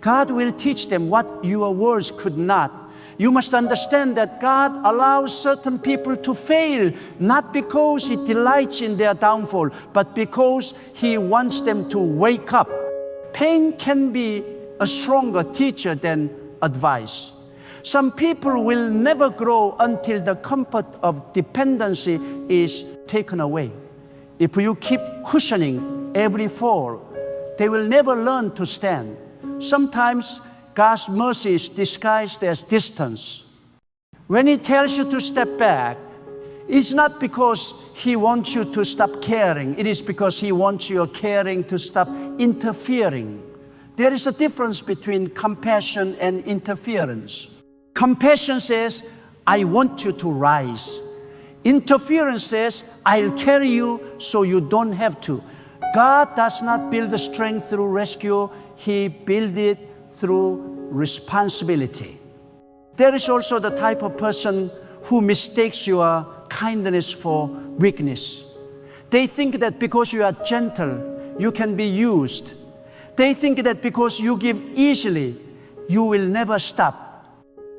God will teach them what your words could not. You must understand that God allows certain people to fail, not because He delights in their downfall, but because He wants them to wake up. Pain can be a stronger teacher than advice. Some people will never grow until the comfort of dependency is taken away. If you keep cushioning every fall, they will never learn to stand. Sometimes God's mercy is disguised as distance. When He tells you to step back, it's not because He wants you to stop caring. It is because He wants your caring to stop interfering. There is a difference between compassion and interference. Compassion says, I want you to rise. Interference says, I'll carry you so you don't have to. God does not build the strength through rescue. He builds it through responsibility. There is also the type of person who mistakes your kindness for weakness. They think that because you are gentle, you can be used. They think that because you give easily, you will never stop.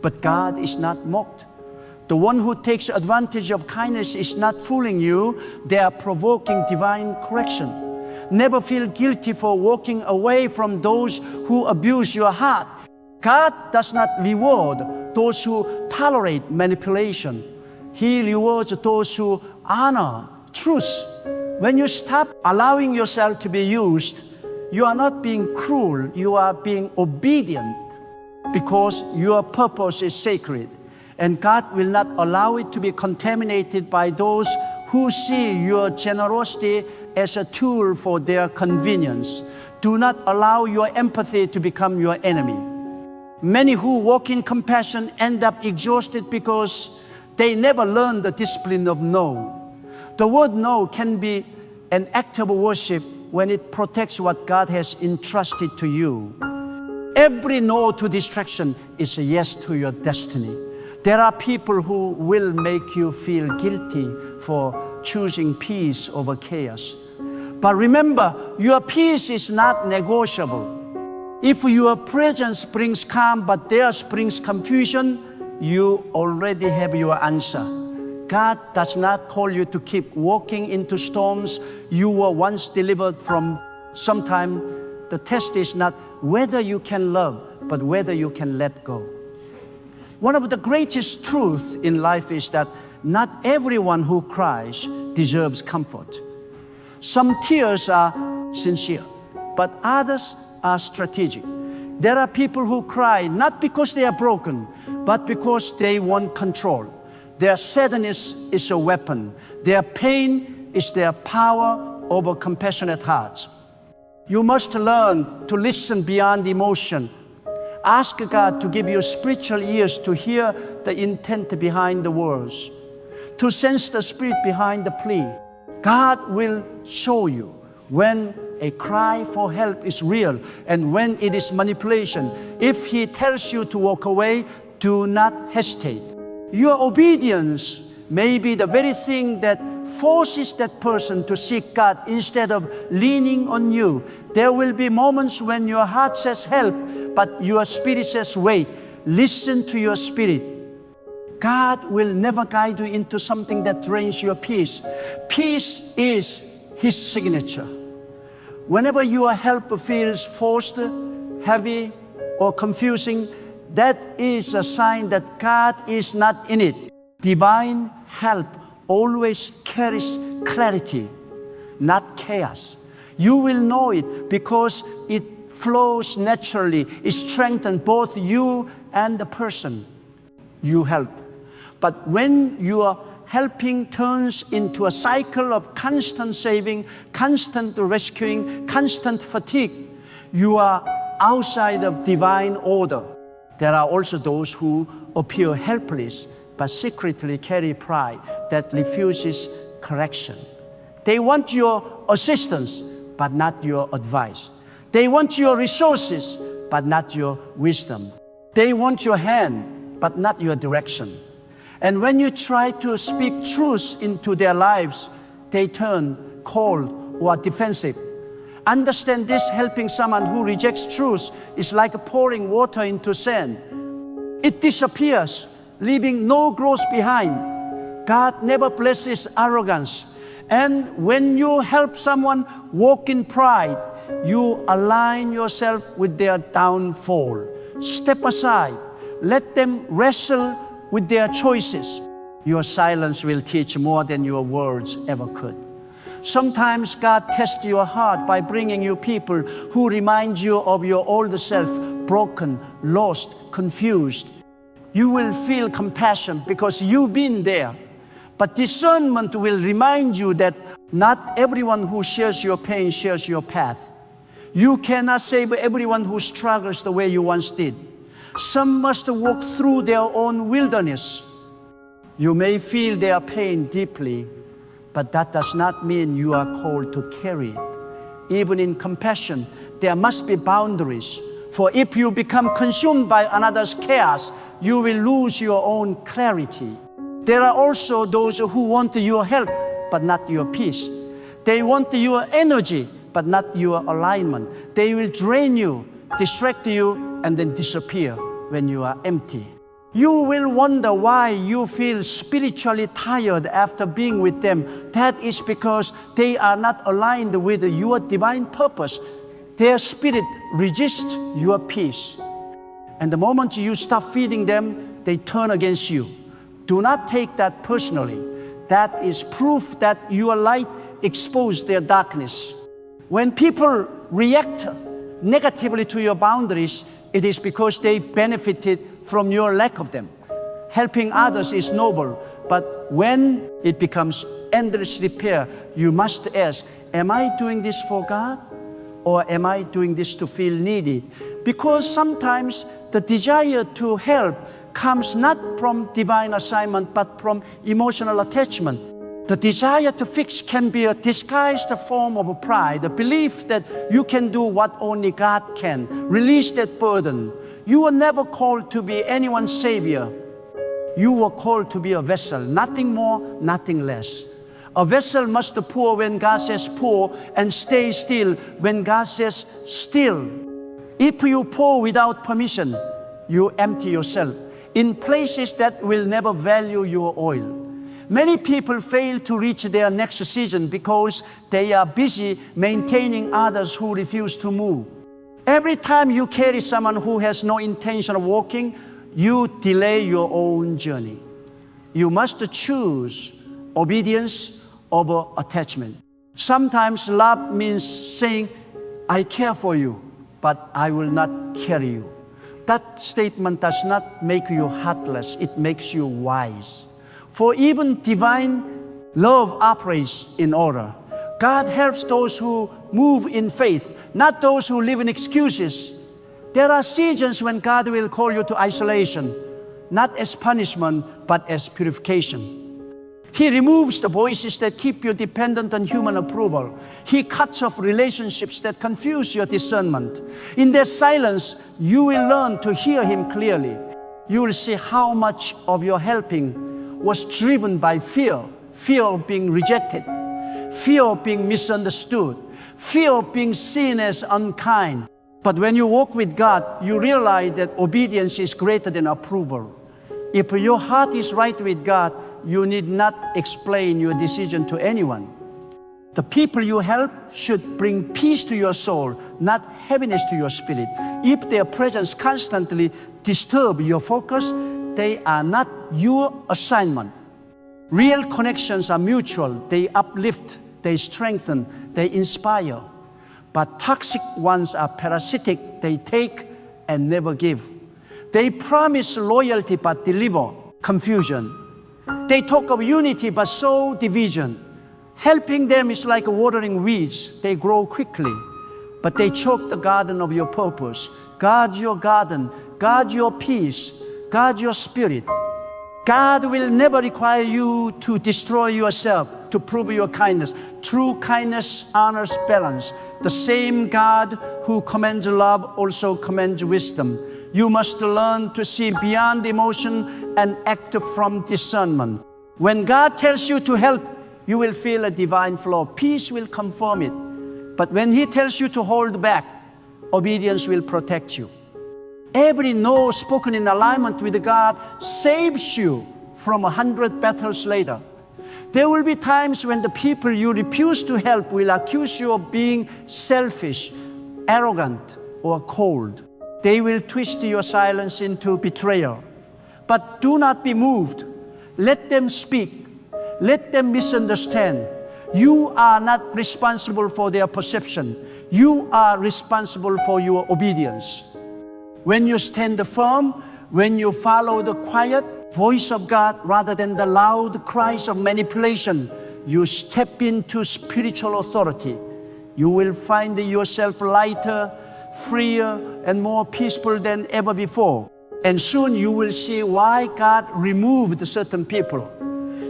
But God is not mocked. The one who takes advantage of kindness is not fooling you. They are provoking divine correction. Never feel guilty for walking away from those who abuse your heart. God does not reward those who tolerate manipulation. He rewards those who honor truth. When you stop allowing yourself to be used, you are not being cruel, you are being obedient, because your purpose is sacred. And God will not allow it to be contaminated by those who see your generosity as a tool for their convenience. Do not allow your empathy to become your enemy. Many who walk in compassion end up exhausted because they never learn the discipline of no. The word no can be an act of worship when it protects what God has entrusted to you. Every no to distraction is a yes to your destiny. There are people who will make you feel guilty for choosing peace over chaos. But remember, your peace is not negotiable. If your presence brings calm, but theirs brings confusion, you already have your answer. God does not call you to keep walking into storms you were once delivered from. Sometimes the test is not whether you can love, but whether you can let go. One of the greatest truths in life is that not everyone who cries deserves comfort. Some tears are sincere, but others are strategic. There are people who cry not because they are broken, but because they want control. Their sadness is a weapon. Their pain is their power over compassionate hearts. You must learn to listen beyond emotion. Ask God to give you spiritual ears to hear the intent behind the words, to sense the spirit behind the plea. God will show you when a cry for help is real and when it is manipulation. If He tells you to walk away, do not hesitate. Your obedience may be the very thing that forces that person to seek God instead of leaning on you. There will be moments when your heart says help, but your spirit says wait. Listen to your spirit. God will never guide you into something that drains your peace. Peace is His signature. Whenever your help feels forced, heavy, or confusing, that is a sign that God is not in it. Divine help always carries clarity, not chaos. You will know it because it flows naturally. It strengthens both you and the person you help. But when your helping turns into a cycle of constant saving, constant rescuing, constant fatigue, you are outside of divine order. There are also those who appear helpless but secretly carry pride that refuses correction. They want your assistance but not your advice. They want your resources but not your wisdom. They want your hand but not your direction. And when you try to speak truth into their lives, they turn cold or defensive. Understand this: helping someone who rejects truth is like pouring water into sand. It disappears, leaving no growth behind. God never blesses arrogance. And when you help someone walk in pride, you align yourself with their downfall. Step aside. Let them wrestle with their choices. Your silence will teach more than your words ever could. Sometimes God tests your heart by bringing you people who remind you of your old self, broken, lost, confused. You will feel compassion because you've been there. But discernment will remind you that not everyone who shares your pain shares your path. You cannot save everyone who struggles the way you once did. Some must walk through their own wilderness. You may feel their pain deeply, but that does not mean you are called to carry it. Even in compassion, there must be boundaries. For if you become consumed by another's chaos, you will lose your own clarity. There are also those who want your help, but not your peace. They want your energy, but not your alignment. They will drain you, distract you, and then disappear when you are empty. You will wonder why you feel spiritually tired after being with them. That is because they are not aligned with your divine purpose. Their spirit resists your peace. And the moment you stop feeding them, they turn against you. Do not take that personally. That is proof that your light exposed their darkness. When people react negatively to your boundaries, it is because they benefited from your lack of them. Helping others is noble, but when it becomes endless repair, you must ask, am I doing this for God? Or am I doing this to feel needy? Because sometimes the desire to help comes not from divine assignment, but from emotional attachment. The desire to fix can be a disguised form of pride, the belief that you can do what only God can. Release that burden. You were never called to be anyone's savior. You were called to be a vessel, nothing more, nothing less. A vessel must pour when God says pour, and stay still when God says still. If you pour without permission, you empty yourself in places that will never value your oil. Many people fail to reach their next season because they are busy maintaining others who refuse to move. Every time you carry someone who has no intention of walking, you delay your own journey. You must choose obedience over attachment. Sometimes love means saying, I care for you, but I will not carry you. That statement does not make you heartless, it makes you wise. For even divine love operates in order. God helps those who move in faith, not those who live in excuses. There are seasons when God will call you to isolation, not as punishment, but as purification. He removes the voices that keep you dependent on human approval. He cuts off relationships that confuse your discernment. In their silence, you will learn to hear Him clearly. You will see how much of your helping was driven by fear. Fear of being rejected, fear of being misunderstood, fear of being seen as unkind. But when you walk with God, you realize that obedience is greater than approval. If your heart is right with God, you need not explain your decision to anyone. The people you help should bring peace to your soul, not heaviness to your spirit. If their presence constantly disturbs your focus, they are not your assignment. Real connections are mutual. They uplift, they strengthen, they inspire. But toxic ones are parasitic. They take and never give. They promise loyalty but deliver confusion. They talk of unity but sow division. Helping them is like watering weeds. They grow quickly, but they choke the garden of your purpose. Guard your garden. Guard your peace. Guard your spirit. God will never require you to destroy yourself to prove your kindness. True kindness honors balance. The same God who commands love also commands wisdom. You must learn to see beyond emotion and act from discernment. When God tells you to help, you will feel a divine flow. Peace will confirm it. But when He tells you to hold back, obedience will protect you. Every no spoken in alignment with God saves you from 100 battles later. There will be times when the people you refuse to help will accuse you of being selfish, arrogant, or cold. They will twist your silence into betrayal. But do not be moved. Let them speak. Let them misunderstand. You are not responsible for their perception. You are responsible for your obedience. When you stand firm, when you follow the quiet voice of God rather than the loud cries of manipulation, you step into spiritual authority. You will find yourself lighter, freer, and more peaceful than ever before. And soon you will see why God removed certain people.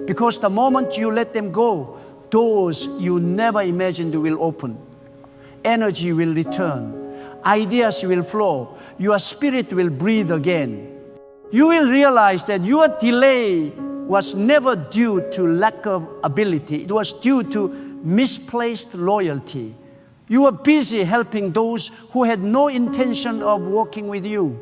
Because the moment you let them go, doors you never imagined will open. Energy will return. Ideas will flow. Your spirit will breathe again. You will realize that your delay was never due to lack of ability. It was due to misplaced loyalty. You were busy helping those who had no intention of working with you.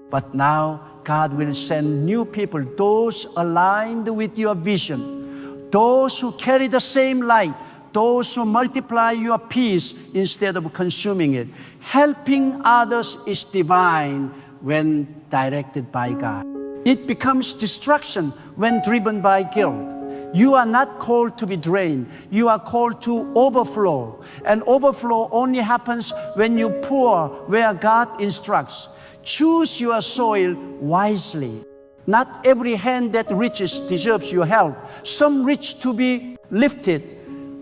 But now God will send new people, those aligned with your vision, those who carry the same light, those who multiply your peace instead of consuming it. Helping others is divine when directed by God. It becomes destruction when driven by guilt. You are not called to be drained. You are called to overflow. And overflow only happens when you pour where God instructs. Choose your soil wisely. Not every hand that reaches deserves your help. Some reach to be lifted.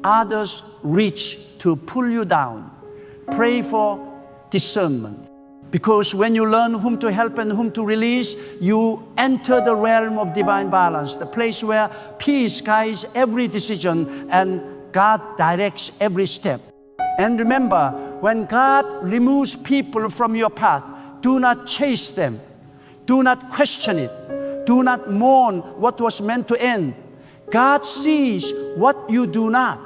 Others reach to pull you down. Pray for discernment. Because when you learn whom to help and whom to release, you enter the realm of divine balance, the place where peace guides every decision and God directs every step. And remember, when God removes people from your path, do not chase them. Do not question it. Do not mourn what was meant to end. God sees what you do not.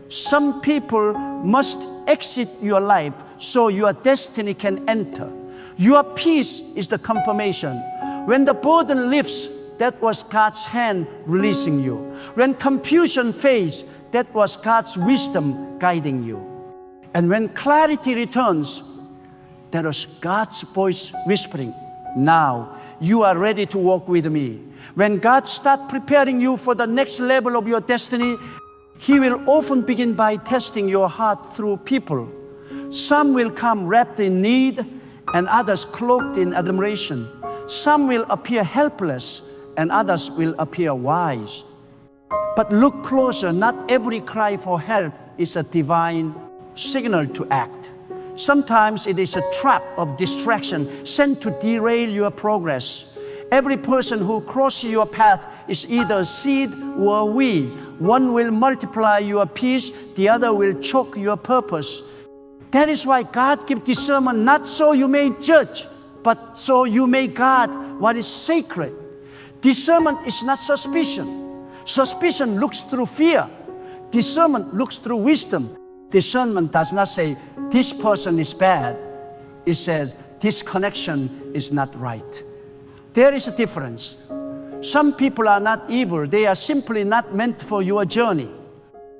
Some people must exit your life so your destiny can enter. Your peace is the confirmation. When the burden lifts, that was God's hand releasing you. When confusion fades, that was God's wisdom guiding you. And when clarity returns, that was God's voice whispering, now you are ready to walk with me. When God starts preparing you for the next level of your destiny, He will often begin by testing your heart through people. Some will come wrapped in need and others cloaked in admiration. Some will appear helpless and others will appear wise. But look closer, not every cry for help is a divine signal to act. Sometimes it is a trap of distraction sent to derail your progress. Every person who crosses your path is either a seed or a weed. One will multiply your peace, the other will choke your purpose. That is why God gives discernment, not so you may judge, but so you may guard what is sacred. Discernment is not suspicion. Suspicion looks through fear. Discernment looks through wisdom. Discernment does not say, this person is bad. It says, this connection is not right. There is a difference. Some people are not evil. They are simply not meant for your journey.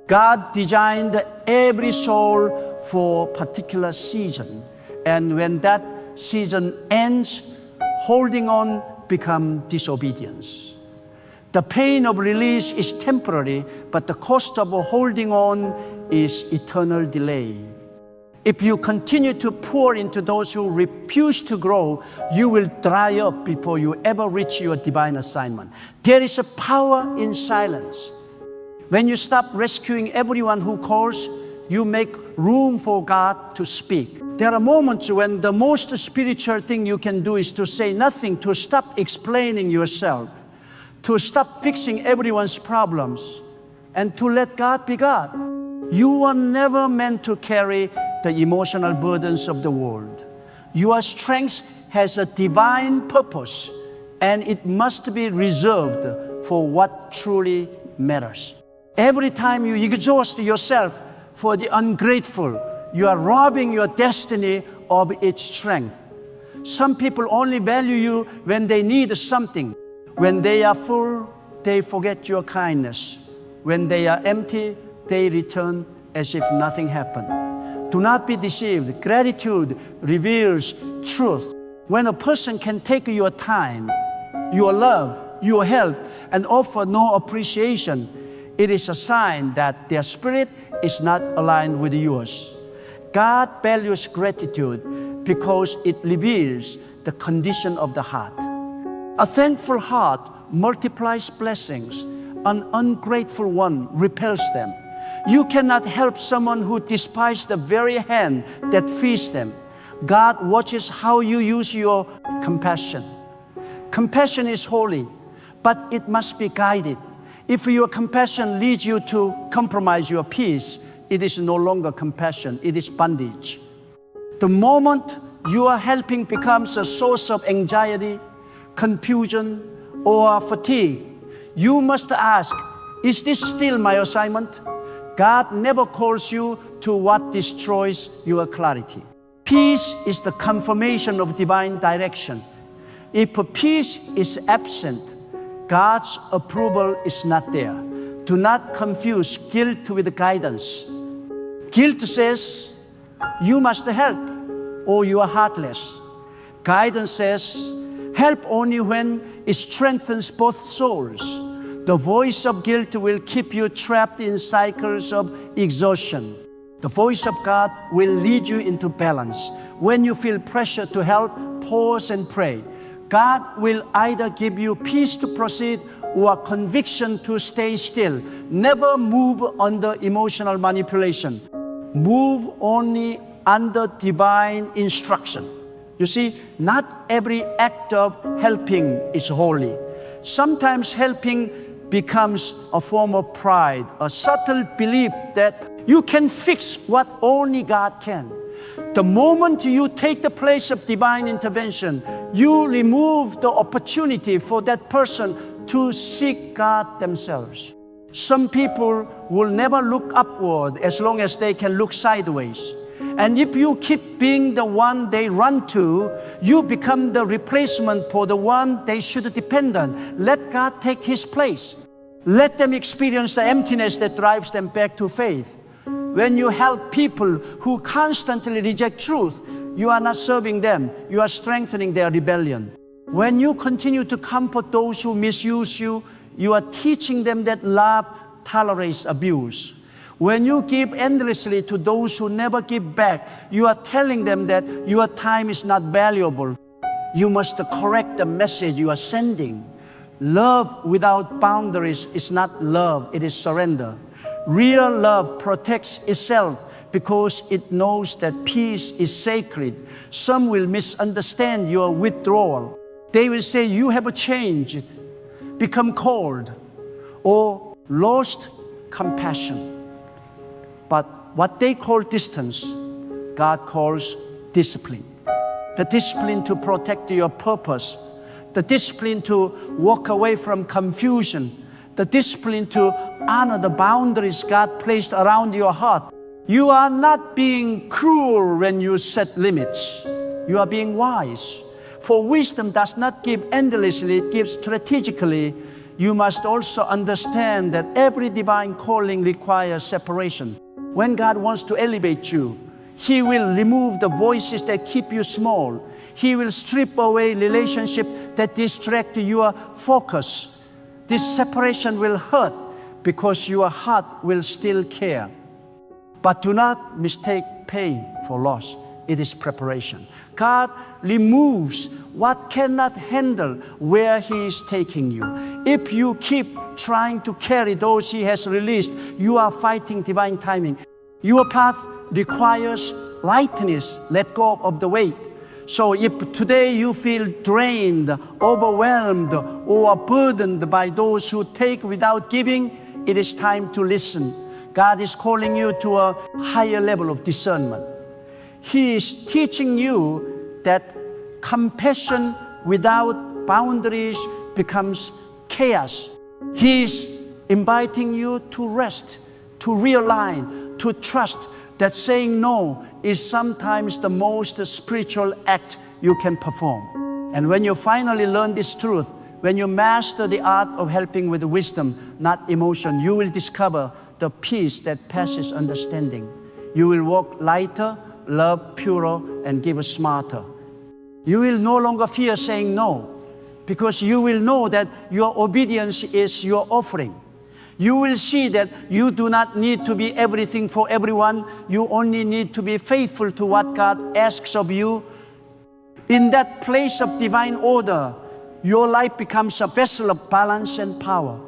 God designed every soul for a particular season. And when that season ends, holding on becomes disobedience. The pain of release is temporary, but the cost of holding on is eternal delay. If you continue to pour into those who refuse to grow, you will dry up before you ever reach your divine assignment. There is a power in silence. When you stop rescuing everyone who calls, you make room for God to speak. There are moments when the most spiritual thing you can do is to say nothing, to stop explaining yourself, to stop fixing everyone's problems, and to let God be God. You were never meant to carry the emotional burdens of the world. Your strength has a divine purpose, and it must be reserved for what truly matters. Every time you exhaust yourself for the ungrateful, you are robbing your destiny of its strength. Some people only value you when they need something. When they are full, they forget your kindness. When they are empty, they return as if nothing happened. Do not be deceived. Gratitude reveals truth. When a person can take your time, your love, your help, and offer no appreciation, it is a sign that their spirit is not aligned with yours. God values gratitude because it reveals the condition of the heart. A thankful heart multiplies blessings. An ungrateful one repels them. You cannot help someone who despises the very hand that feeds them. God watches how you use your compassion. Compassion is holy, but it must be guided. If your compassion leads you to compromise your peace, it is no longer compassion, it is bondage. The moment you are helping becomes a source of anxiety, confusion, or fatigue, you must ask, is this still my assignment? God never calls you to what destroys your clarity. Peace is the confirmation of divine direction. If peace is absent, God's approval is not there. Do not confuse guilt with guidance. Guilt says, you must help or you are heartless. Guidance says, help only when it strengthens both souls. The voice of guilt will keep you trapped in cycles of exhaustion. The voice of God will lead you into balance. When you feel pressure to help, pause and pray. God will either give you peace to proceed or conviction to stay still. Never move under emotional manipulation. Move only under divine instruction. You see, not every act of helping is holy. Sometimes helping becomes a form of pride, a subtle belief that you can fix what only God can. The moment you take the place of divine intervention, you remove the opportunity for that person to seek God themselves. Some people will never look upward as long as they can look sideways. And if you keep being the one they run to, you become the replacement for the one they should depend on. Let God take His place. Let them experience the emptiness that drives them back to faith. When you help people who constantly reject truth, you are not serving them, you are strengthening their rebellion. When you continue to comfort those who misuse you, you are teaching them that love tolerates abuse. When you give endlessly to those who never give back, you are telling them that your time is not valuable. You must correct the message you are sending. Love without boundaries is not love, it is surrender. Real love protects itself because it knows that peace is sacred. Some will misunderstand your withdrawal. They will say you have changed, become cold, or lost compassion. But what they call distance, God calls discipline. The discipline to protect your purpose, the discipline to walk away from confusion, the discipline to honor the boundaries God placed around your heart. You are not being cruel when you set limits. You are being wise. For wisdom does not give endlessly, it gives strategically. You must also understand that every divine calling requires separation. When God wants to elevate you, He will remove the voices that keep you small. He will strip away relationships that distract your focus. This separation will hurt because your heart will still care. But do not mistake pain for loss. It is preparation. God removes what cannot handle where He is taking you. If you keep trying to carry those He has released, you are fighting divine timing. Your path requires lightness. Let go of the weight. So if today you feel drained, overwhelmed, or burdened by those who take without giving, it is time to listen. God is calling you to a higher level of discernment. He is teaching you that compassion without boundaries becomes chaos. He is inviting you to rest, to realign, to trust that saying no is sometimes the most spiritual act you can perform. And when you finally learn this truth, when you master the art of helping with wisdom, not emotion, you will discover the peace that passes understanding. You will walk lighter, love purer, and give smarter. You will no longer fear saying no, because you will know that your obedience is your offering. You will see that you do not need to be everything for everyone. You only need to be faithful to what God asks of you. In that place of divine order, your life becomes a vessel of balance and power.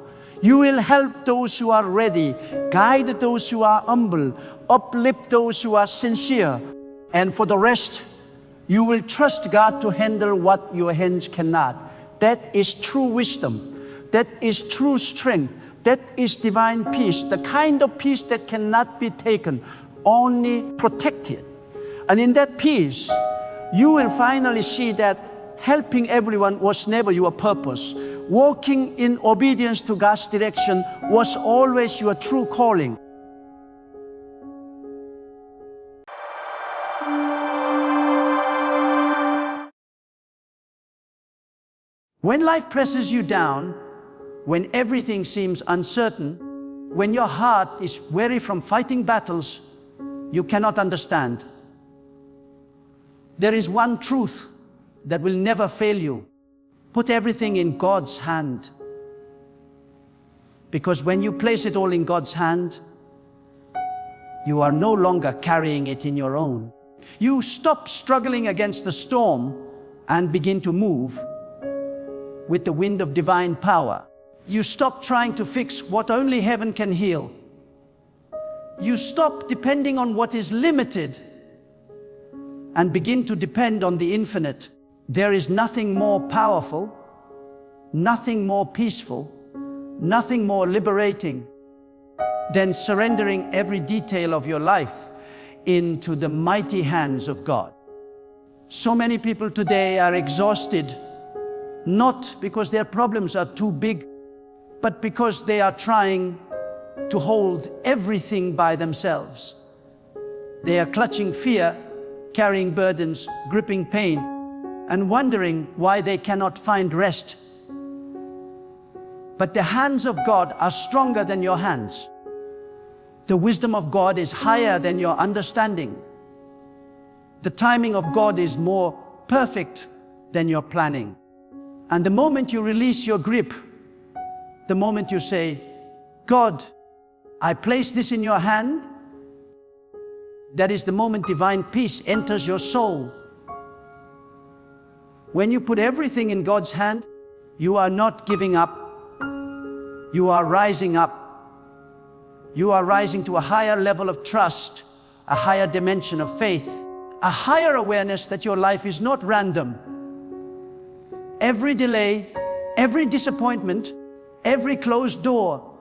You will help those who are ready, guide those who are humble, uplift those who are sincere. And for the rest, you will trust God to handle what your hands cannot. That is true wisdom. That is true strength. That is divine peace, the kind of peace that cannot be taken, only protected. And in that peace, you will finally see that helping everyone was never your purpose. Walking in obedience to God's direction was always your true calling. When life presses you down, when everything seems uncertain, when your heart is weary from fighting battles you cannot understand, there is one truth that will never fail you. Put everything in God's hand. Because when you place it all in God's hand, you are no longer carrying it in your own. You stop struggling against the storm and begin to move with the wind of divine power. You stop trying to fix what only heaven can heal. You stop depending on what is limited and begin to depend on the infinite. There is nothing more powerful, nothing more peaceful, nothing more liberating than surrendering every detail of your life into the mighty hands of God. So many people today are exhausted, not because their problems are too big, but because they are trying to hold everything by themselves. They are clutching fear, carrying burdens, gripping pain, and wondering why they cannot find rest. But the hands of God are stronger than your hands. The wisdom of God is higher than your understanding. The timing of God is more perfect than your planning. And the moment you release your grip, the moment you say, God, I place this in your hand, that is the moment divine peace enters your soul. When you put everything in God's hand, you are not giving up. You are rising up. You are rising to a higher level of trust, a higher dimension of faith, a higher awareness that your life is not random. Every delay, every disappointment, every closed door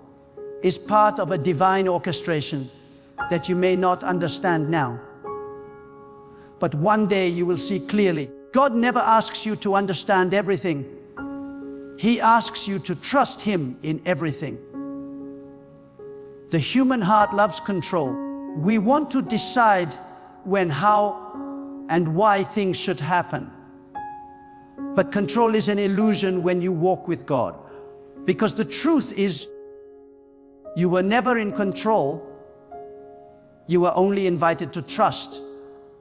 is part of a divine orchestration that you may not understand now. But one day you will see clearly. God never asks you to understand everything. He asks you to trust Him in everything. The human heart loves control. We want to decide when, how, and why things should happen. But control is an illusion when you walk with God. Because the truth is, you were never in control. You were only invited to trust.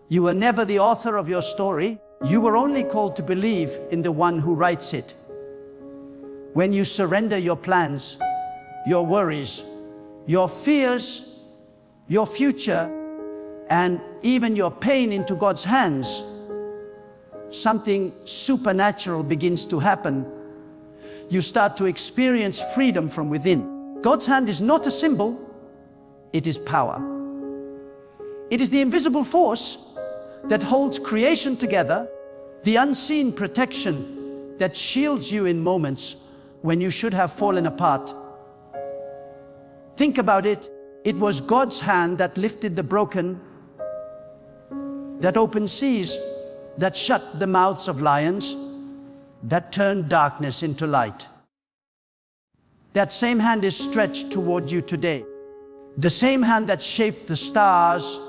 You were never the author of your story. You were only called to believe in the one who writes it. When you surrender your plans, your worries, your fears, your future, and even your pain into God's hands, something supernatural begins to happen. You start to experience freedom from within. God's hand is not a symbol, it is power. It is the invisible force that holds creation together, the unseen protection that shields you in moments when you should have fallen apart. Think about it. It was God's hand that lifted the broken, that opened seas, that shut the mouths of lions, that turned darkness into light. That same hand is stretched toward you today. The same hand that shaped the stars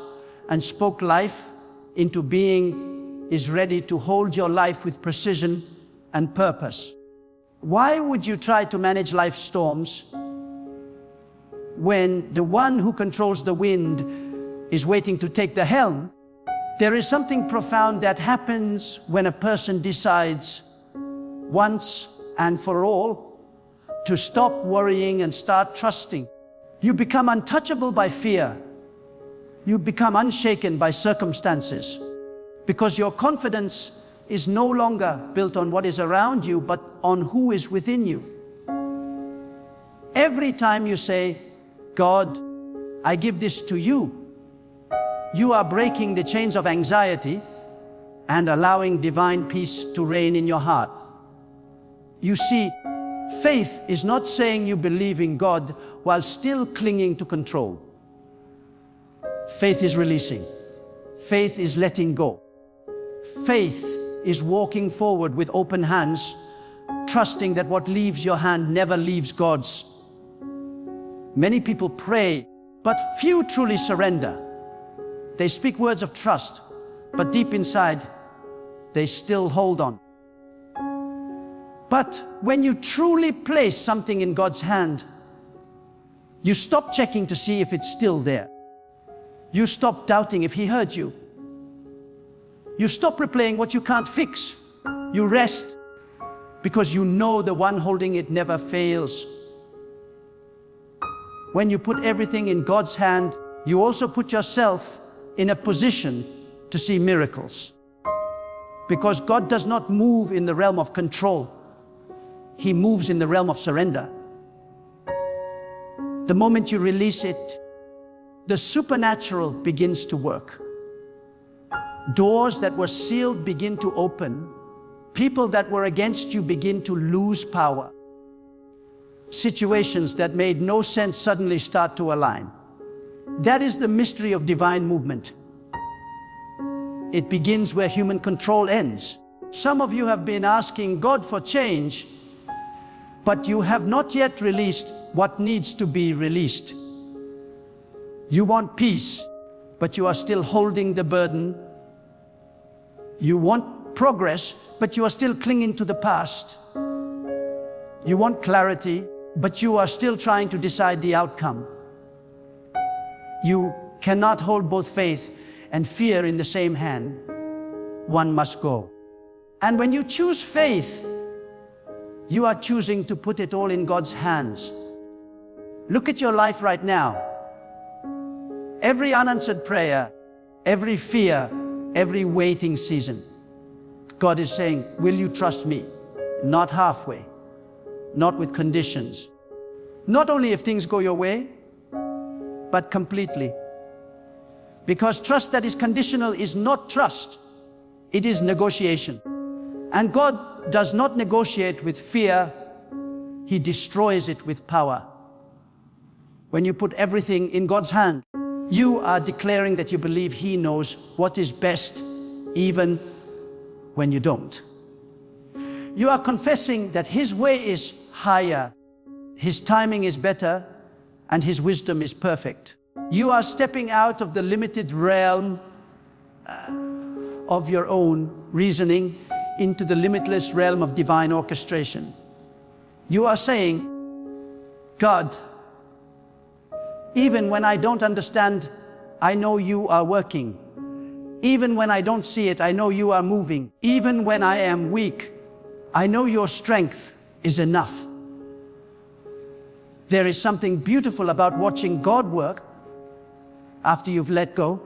and spoke life into being is ready to hold your life with precision and purpose. Why would you try to manage life's storms when the one who controls the wind is waiting to take the helm? There is something profound that happens when a person decides once and for all to stop worrying and start trusting. You become untouchable by fear. You become unshaken by circumstances, because your confidence is no longer built on what is around you, but on who is within you. Every time you say, God, I give this to you, you are breaking the chains of anxiety and allowing divine peace to reign in your heart. You see, faith is not saying you believe in God while still clinging to control. Faith is releasing. Faith is letting go. Faith is walking forward with open hands, trusting that what leaves your hand never leaves God's. Many people pray, but few truly surrender. They speak words of trust, but deep inside, they still hold on. But when you truly place something in God's hand, you stop checking to see if it's still there. You stop doubting if He heard you. You stop replaying what you can't fix. You rest because you know the one holding it never fails. When you put everything in God's hand, you also put yourself in a position to see miracles. Because God does not move in the realm of control. He moves in the realm of surrender. The moment you release it, the supernatural begins to work. Doors that were sealed begin to open. People that were against you begin to lose power. Situations that made no sense suddenly start to align. That is the mystery of divine movement. It begins where human control ends. Some of you have been asking God for change, but you have not yet released what needs to be released. You want peace, but you are still holding the burden. You want progress, but you are still clinging to the past. You want clarity, but you are still trying to decide the outcome. You cannot hold both faith and fear in the same hand. One must go. And when you choose faith, you are choosing to put it all in God's hands. Look at your life right now. Every unanswered prayer, every fear, every waiting season, God is saying, will you trust me? Not halfway, not with conditions. Not only if things go your way, but completely. Because trust that is conditional is not trust. It is negotiation. And God does not negotiate with fear. He destroys it with power. When you put everything in God's hand, you are declaring that you believe He knows what is best, even when you don't. You are confessing that His way is higher, His timing is better, and His wisdom is perfect. You are stepping out of the limited realm of your own reasoning into the limitless realm of divine orchestration. You are saying, God, even when I don't understand, I know you are working. Even when I don't see it, I know you are moving. Even when I am weak, I know your strength is enough. There is something beautiful about watching God work after you've let go,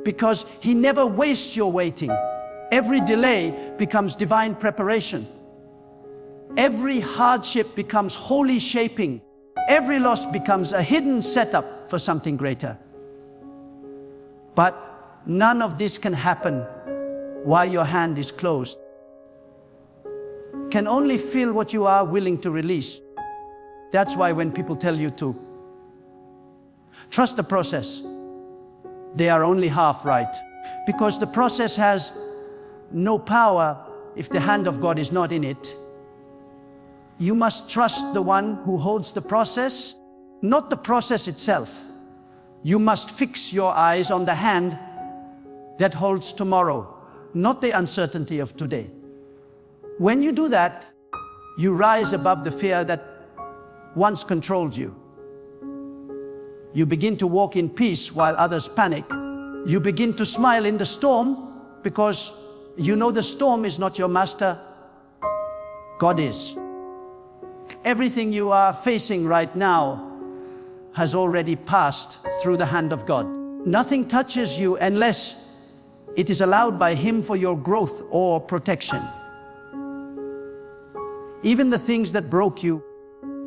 because He never wastes your waiting. Every delay becomes divine preparation. Every hardship becomes holy shaping. Every loss becomes a hidden setup for something greater. But none of this can happen while your hand is closed. Can only feel what you are willing to release. That's why when people tell you to trust the process, they are only half right. Because the process has no power if the hand of God is not in it. You must trust the one who holds the process, not the process itself. You must fix your eyes on the hand that holds tomorrow, not the uncertainty of today. When you do that, you rise above the fear that once controlled you. You begin to walk in peace while others panic. You begin to smile in the storm because you know the storm is not your master, God is. Everything you are facing right now has already passed through the hand of God. Nothing touches you unless it is allowed by Him for your growth or protection. Even the things that broke you,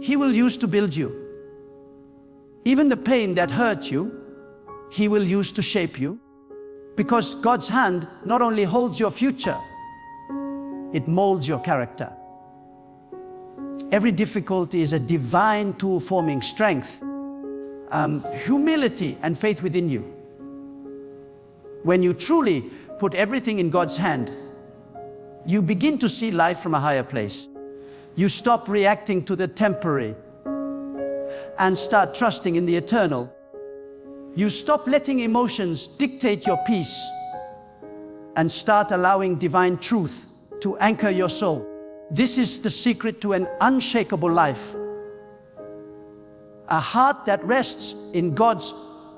He will use to build you. Even the pain that hurt you, He will use to shape you. Because God's hand not only holds your future, it molds your character. Every difficulty is a divine tool forming strength, humility and faith within you. When you truly put everything in God's hand, you begin to see life from a higher place. You stop reacting to the temporary and start trusting in the eternal. You stop letting emotions dictate your peace and start allowing divine truth to anchor your soul. This is the secret to an unshakable life. A heart that rests in God's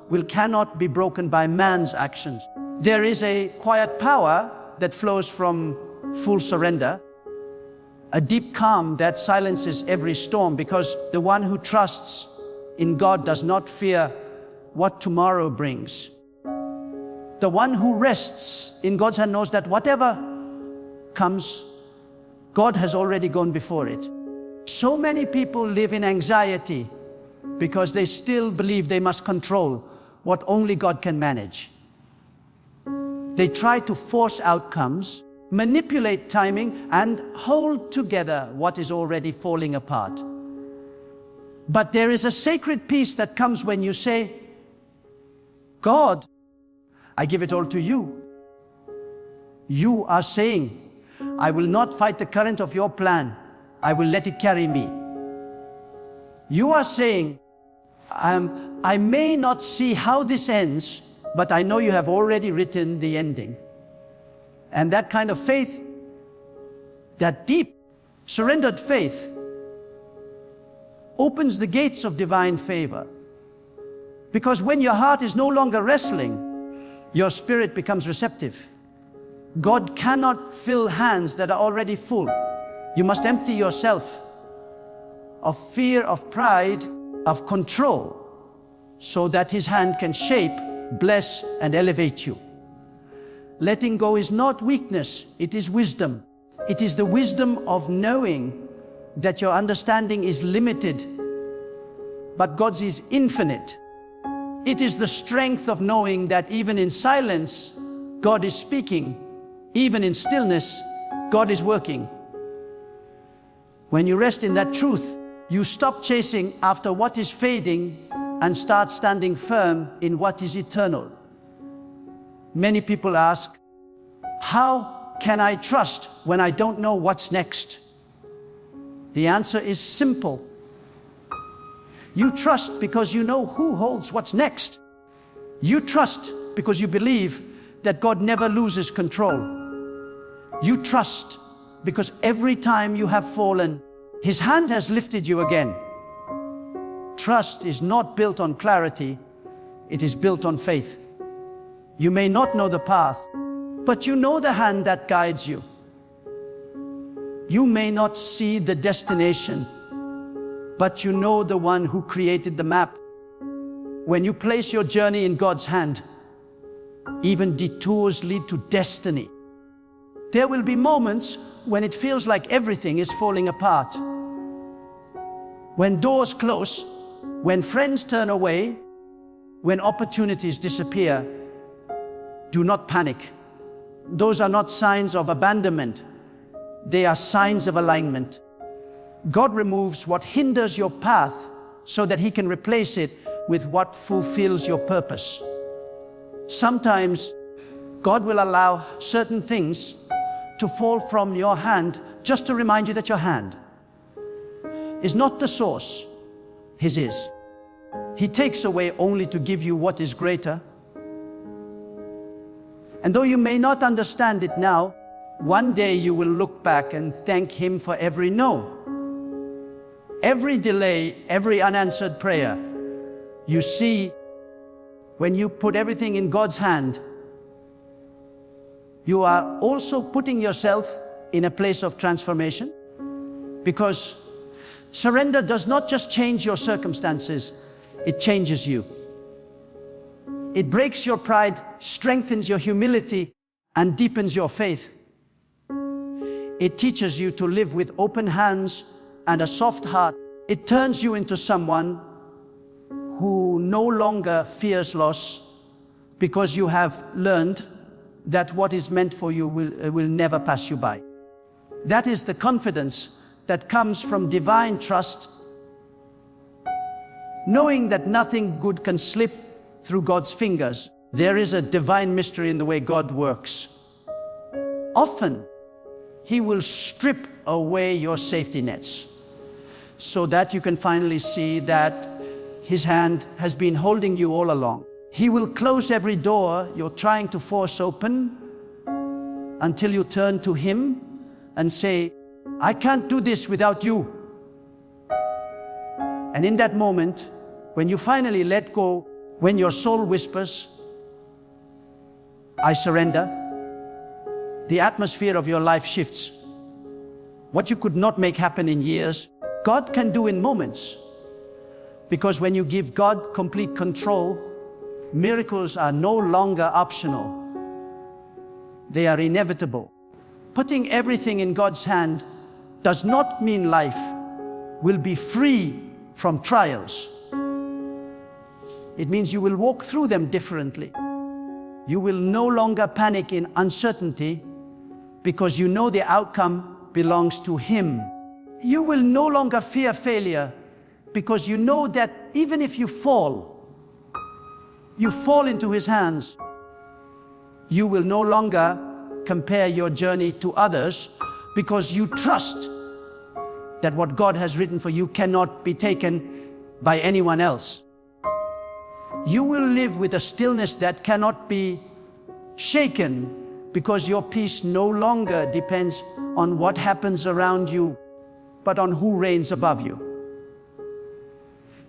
will cannot be broken by man's actions. There is a quiet power that flows from full surrender, a deep calm that silences every storm, because the one who trusts in God does not fear what tomorrow brings. The one who rests in God's hand knows that whatever comes, God has already gone before it. So many people live in anxiety because they still believe they must control what only God can manage. They try to force outcomes, manipulate timing, and hold together what is already falling apart. But there is a sacred peace that comes when you say, God, I give it all to you. You are saying, I will not fight the current of your plan. I will let it carry me. You are saying, I may not see how this ends, but I know you have already written the ending. And that kind of faith, that deep, surrendered faith, opens the gates of divine favor. Because when your heart is no longer wrestling, your spirit becomes receptive. God cannot fill hands that are already full. You must empty yourself of fear, of pride, of control, so that His hand can shape, bless, and elevate you. Letting go is not weakness, it is wisdom. It is the wisdom of knowing that your understanding is limited, but God's is infinite. It is the strength of knowing that even in silence, God is speaking. Even in stillness, God is working. When you rest in that truth, you stop chasing after what is fading and start standing firm in what is eternal. Many people ask, how can I trust when I don't know what's next? The answer is simple. You trust because you know who holds what's next. You trust because you believe that God never loses control. You trust because every time you have fallen, His hand has lifted you again. Trust is not built on clarity, it is built on faith. You may not know the path, but you know the hand that guides you. You may not see the destination, but you know the one who created the map. When you place your journey in God's hand, even detours lead to destiny. There will be moments when it feels like everything is falling apart. When doors close, when friends turn away, when opportunities disappear, do not panic. Those are not signs of abandonment. They are signs of alignment. God removes what hinders your path so that He can replace it with what fulfills your purpose. Sometimes God will allow certain things to fall from your hand just to remind you that your hand is not the source, His is. He takes away only to give you what is greater. And though you may not understand it now, one day you will look back and thank Him for every no. Every delay, every unanswered prayer. You see, when you put everything in God's hand, you are also putting yourself in a place of transformation, because surrender does not just change your circumstances, it changes you. It breaks your pride, strengthens your humility, and deepens your faith. It teaches you to live with open hands and a soft heart. It turns you into someone who no longer fears loss, because you have learned that what is meant for you will never pass you by. That is the confidence that comes from divine trust, knowing that nothing good can slip through God's fingers. There is a divine mystery in the way God works. Often, He will strip away your safety nets so that you can finally see that His hand has been holding you all along. He will close every door you're trying to force open until you turn to Him and say, I can't do this without you. And in that moment, when you finally let go, when your soul whispers, I surrender, the atmosphere of your life shifts. What you could not make happen in years, God can do in moments. Because when you give God complete control, miracles are no longer optional. They are inevitable. Putting everything in God's hand does not mean life will be free from trials. It means you will walk through them differently. You will no longer panic in uncertainty because you know the outcome belongs to Him. You will no longer fear failure because you know that even if you fall into His hands. You will no longer compare your journey to others because you trust that what God has written for you cannot be taken by anyone else. You will live with a stillness that cannot be shaken because your peace no longer depends on what happens around you, but on who reigns above you.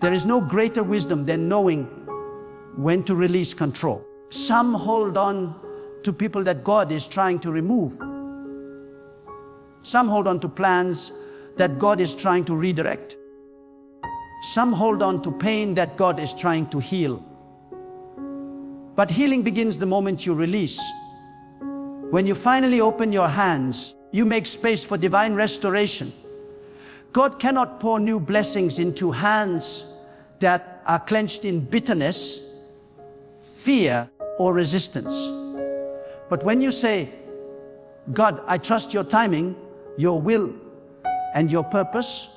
There is no greater wisdom than knowing when to release control. Some hold on to people that God is trying to remove. Some hold on to plans that God is trying to redirect. Some hold on to pain that God is trying to heal. But healing begins the moment you release. When you finally open your hands, you make space for divine restoration. God cannot pour new blessings into hands that are clenched in bitterness, fear, or resistance. But when you say, God, I trust your timing, your will, and your purpose,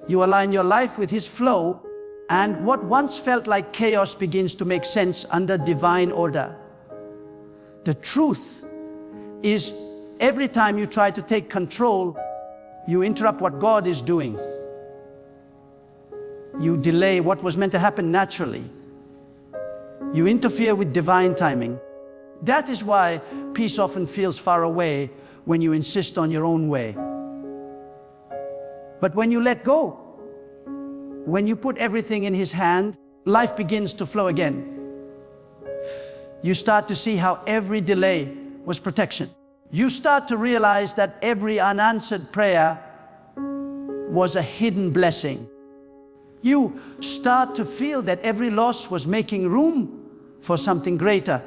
you align your life with His flow, and what once felt like chaos begins to make sense under divine order. The truth is, every time you try to take control, you interrupt what God is doing. You delay what was meant to happen naturally. You interfere with divine timing. That is why peace often feels far away when you insist on your own way. But when you let go, when you put everything in His hand, life begins to flow again. You start to see how every delay was protection. You start to realize that every unanswered prayer was a hidden blessing. You start to feel that every loss was making room for something greater.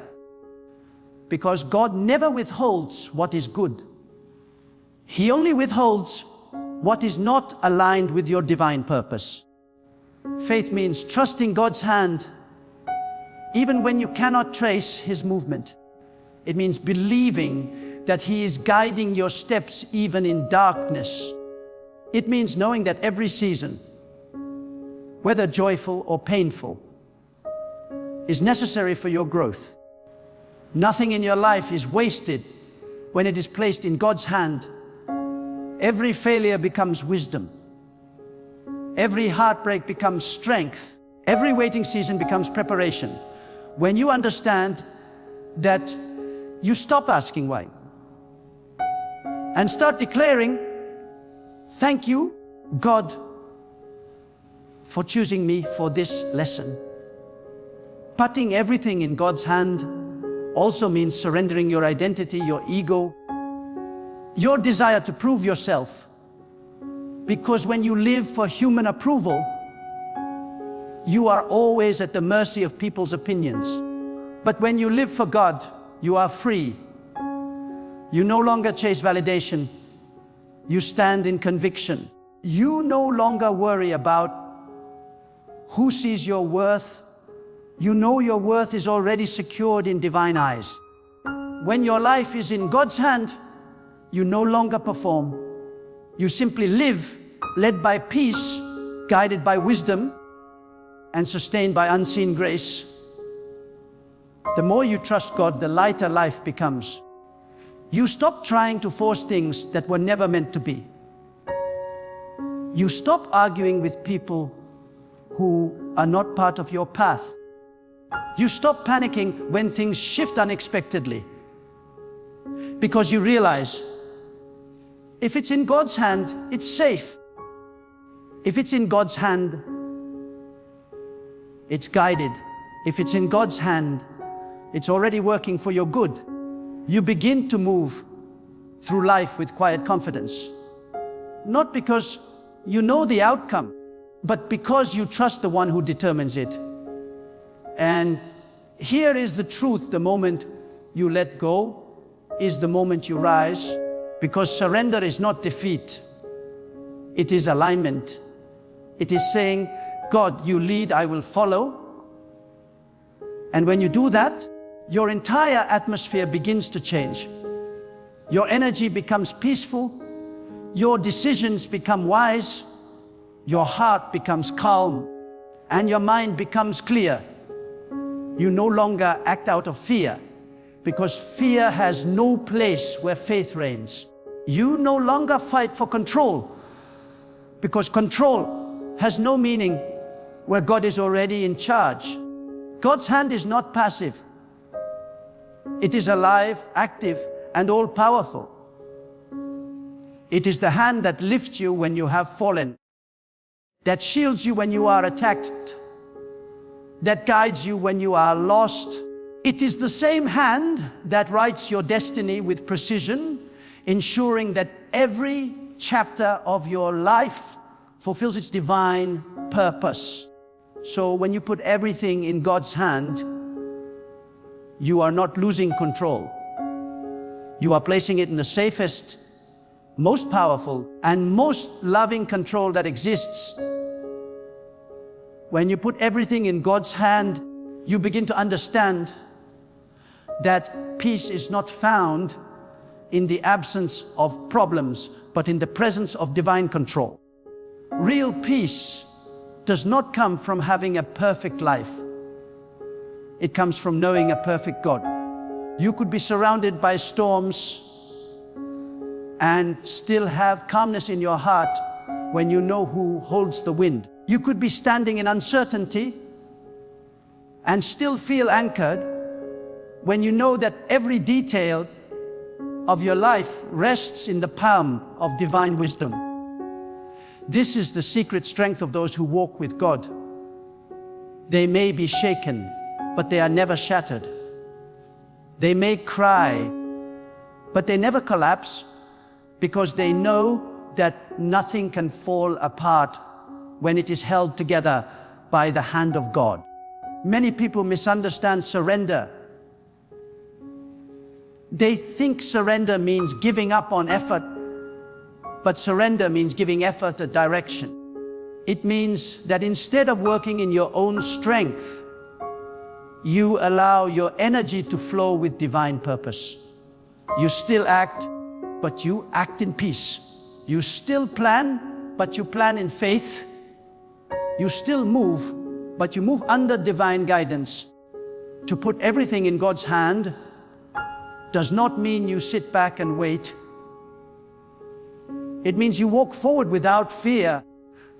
Because God never withholds what is good. He only withholds what is not aligned with your divine purpose. Faith means trusting God's hand even when you cannot trace His movement. It means believing that He is guiding your steps even in darkness. It means knowing that every season, whether joyful or painful, is necessary for your growth. Nothing in your life is wasted when it is placed in God's hand. Every failure becomes wisdom. Every heartbreak becomes strength. Every waiting season becomes preparation. When you understand that, you stop asking why and start declaring, thank you, God, for choosing me for this lesson. Putting everything in God's hand also means surrendering your identity, your ego, your desire to prove yourself. Because when you live for human approval, you are always at the mercy of people's opinions. But when you live for God, you are free. You no longer chase validation. You stand in conviction. You no longer worry about who sees your worth. You know your worth is already secured in divine eyes. When your life is in God's hand, you no longer perform. You simply live, led by peace, guided by wisdom, and sustained by unseen grace. The more you trust God, the lighter life becomes. You stop trying to force things that were never meant to be. You stop arguing with people who are not part of your path. You stop panicking when things shift unexpectedly. Because you realize, if it's in God's hand, it's safe. If it's in God's hand, it's guided. If it's in God's hand, it's already working for your good. You begin to move through life with quiet confidence. Not because you know the outcome, but because you trust the one who determines it. And here is the truth: the moment you let go is the moment you rise. Because surrender is not defeat. It is alignment. It is saying, God, you lead, I will follow. And when you do that, your entire atmosphere begins to change. Your energy becomes peaceful. Your decisions become wise. Your heart becomes calm. And your mind becomes clear. You no longer act out of fear, because fear has no place where faith reigns. You no longer fight for control, because control has no meaning where God is already in charge. God's hand is not passive. It is alive, active, and all-powerful. It is the hand that lifts you when you have fallen, that shields you when you are attacked, that guides you when you are lost. It is the same hand that writes your destiny with precision, ensuring that every chapter of your life fulfills its divine purpose. So when you put everything in God's hand, you are not losing control. You are placing it in the safest, most powerful, and most loving control that exists. When you put everything in God's hand, you begin to understand that peace is not found in the absence of problems, but in the presence of divine control. Real peace does not come from having a perfect life. It comes from knowing a perfect God. You could be surrounded by storms and still have calmness in your heart when you know who holds the wind. You could be standing in uncertainty and still feel anchored when you know that every detail of your life rests in the palm of divine wisdom. This is the secret strength of those who walk with God. They may be shaken, but they are never shattered. They may cry, but they never collapse, because they know that nothing can fall apart when it is held together by the hand of God. Many people misunderstand surrender. They think surrender means giving up on effort, but surrender means giving effort a direction. It means that instead of working in your own strength, you allow your energy to flow with divine purpose. You still act, but you act in peace. You still plan, but you plan in faith. You still move, but you move under divine guidance. To put everything in God's hand does not mean you sit back and wait. It means you walk forward without fear,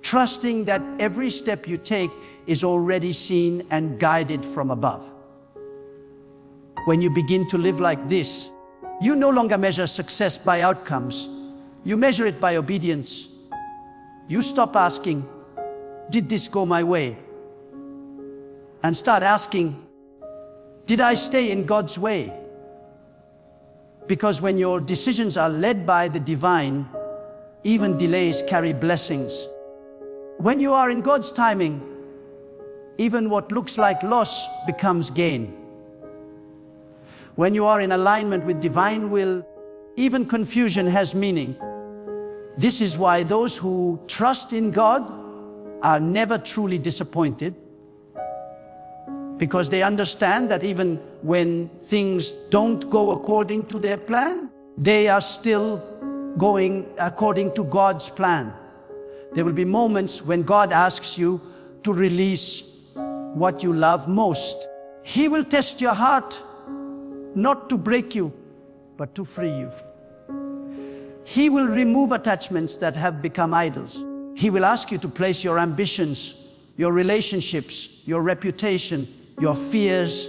trusting that every step you take is already seen and guided from above. When you begin to live like this, you no longer measure success by outcomes. You measure it by obedience. You stop asking, did this go my way? And start asking, did I stay in God's way? Because when your decisions are led by the divine, even delays carry blessings. When you are in God's timing, even what looks like loss becomes gain. When you are in alignment with divine will, even confusion has meaning. This is why those who trust in God are never truly disappointed, because they understand that even when things don't go according to their plan, they are still going according to God's plan. There will be moments when God asks you to release what you love most. He will test your heart, not to break you, but to free you. He will remove attachments that have become idols. He will ask you to place your ambitions, your relationships, your reputation, your fears,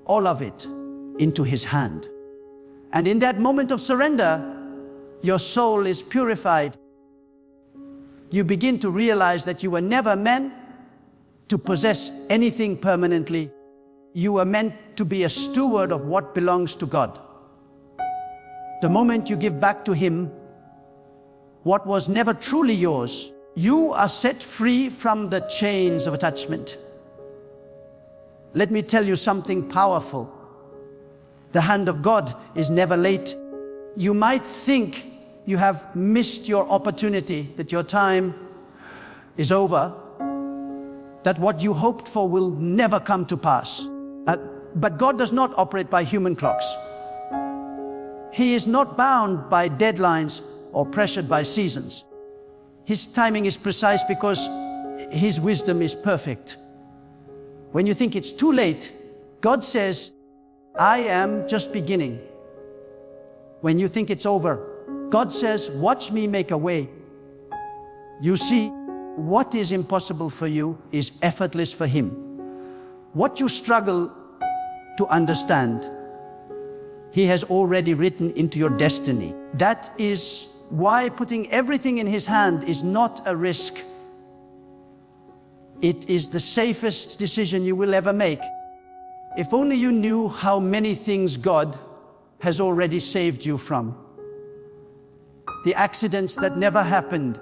all of it into His hand. And in that moment of surrender, your soul is purified. You begin to realize that you were never meant to possess anything permanently. You were meant to be a steward of what belongs to God. The moment you give back to Him what was never truly yours, you are set free from the chains of attachment. Let me tell you something powerful. The hand of God is never late. You might think you have missed your opportunity, that your time is over, that what you hoped for will never come to pass. But God does not operate by human clocks. He is not bound by deadlines or pressured by seasons. His timing is precise because His wisdom is perfect. When you think it's too late, God says, I am just beginning. When you think it's over, God says, watch me make a way. You see, what is impossible for you is effortless for Him. What you struggle to understand, He has already written into your destiny. That is why putting everything in His hand is not a risk. It is the safest decision you will ever make. If only you knew how many things God has already saved you from. The accidents that never happened,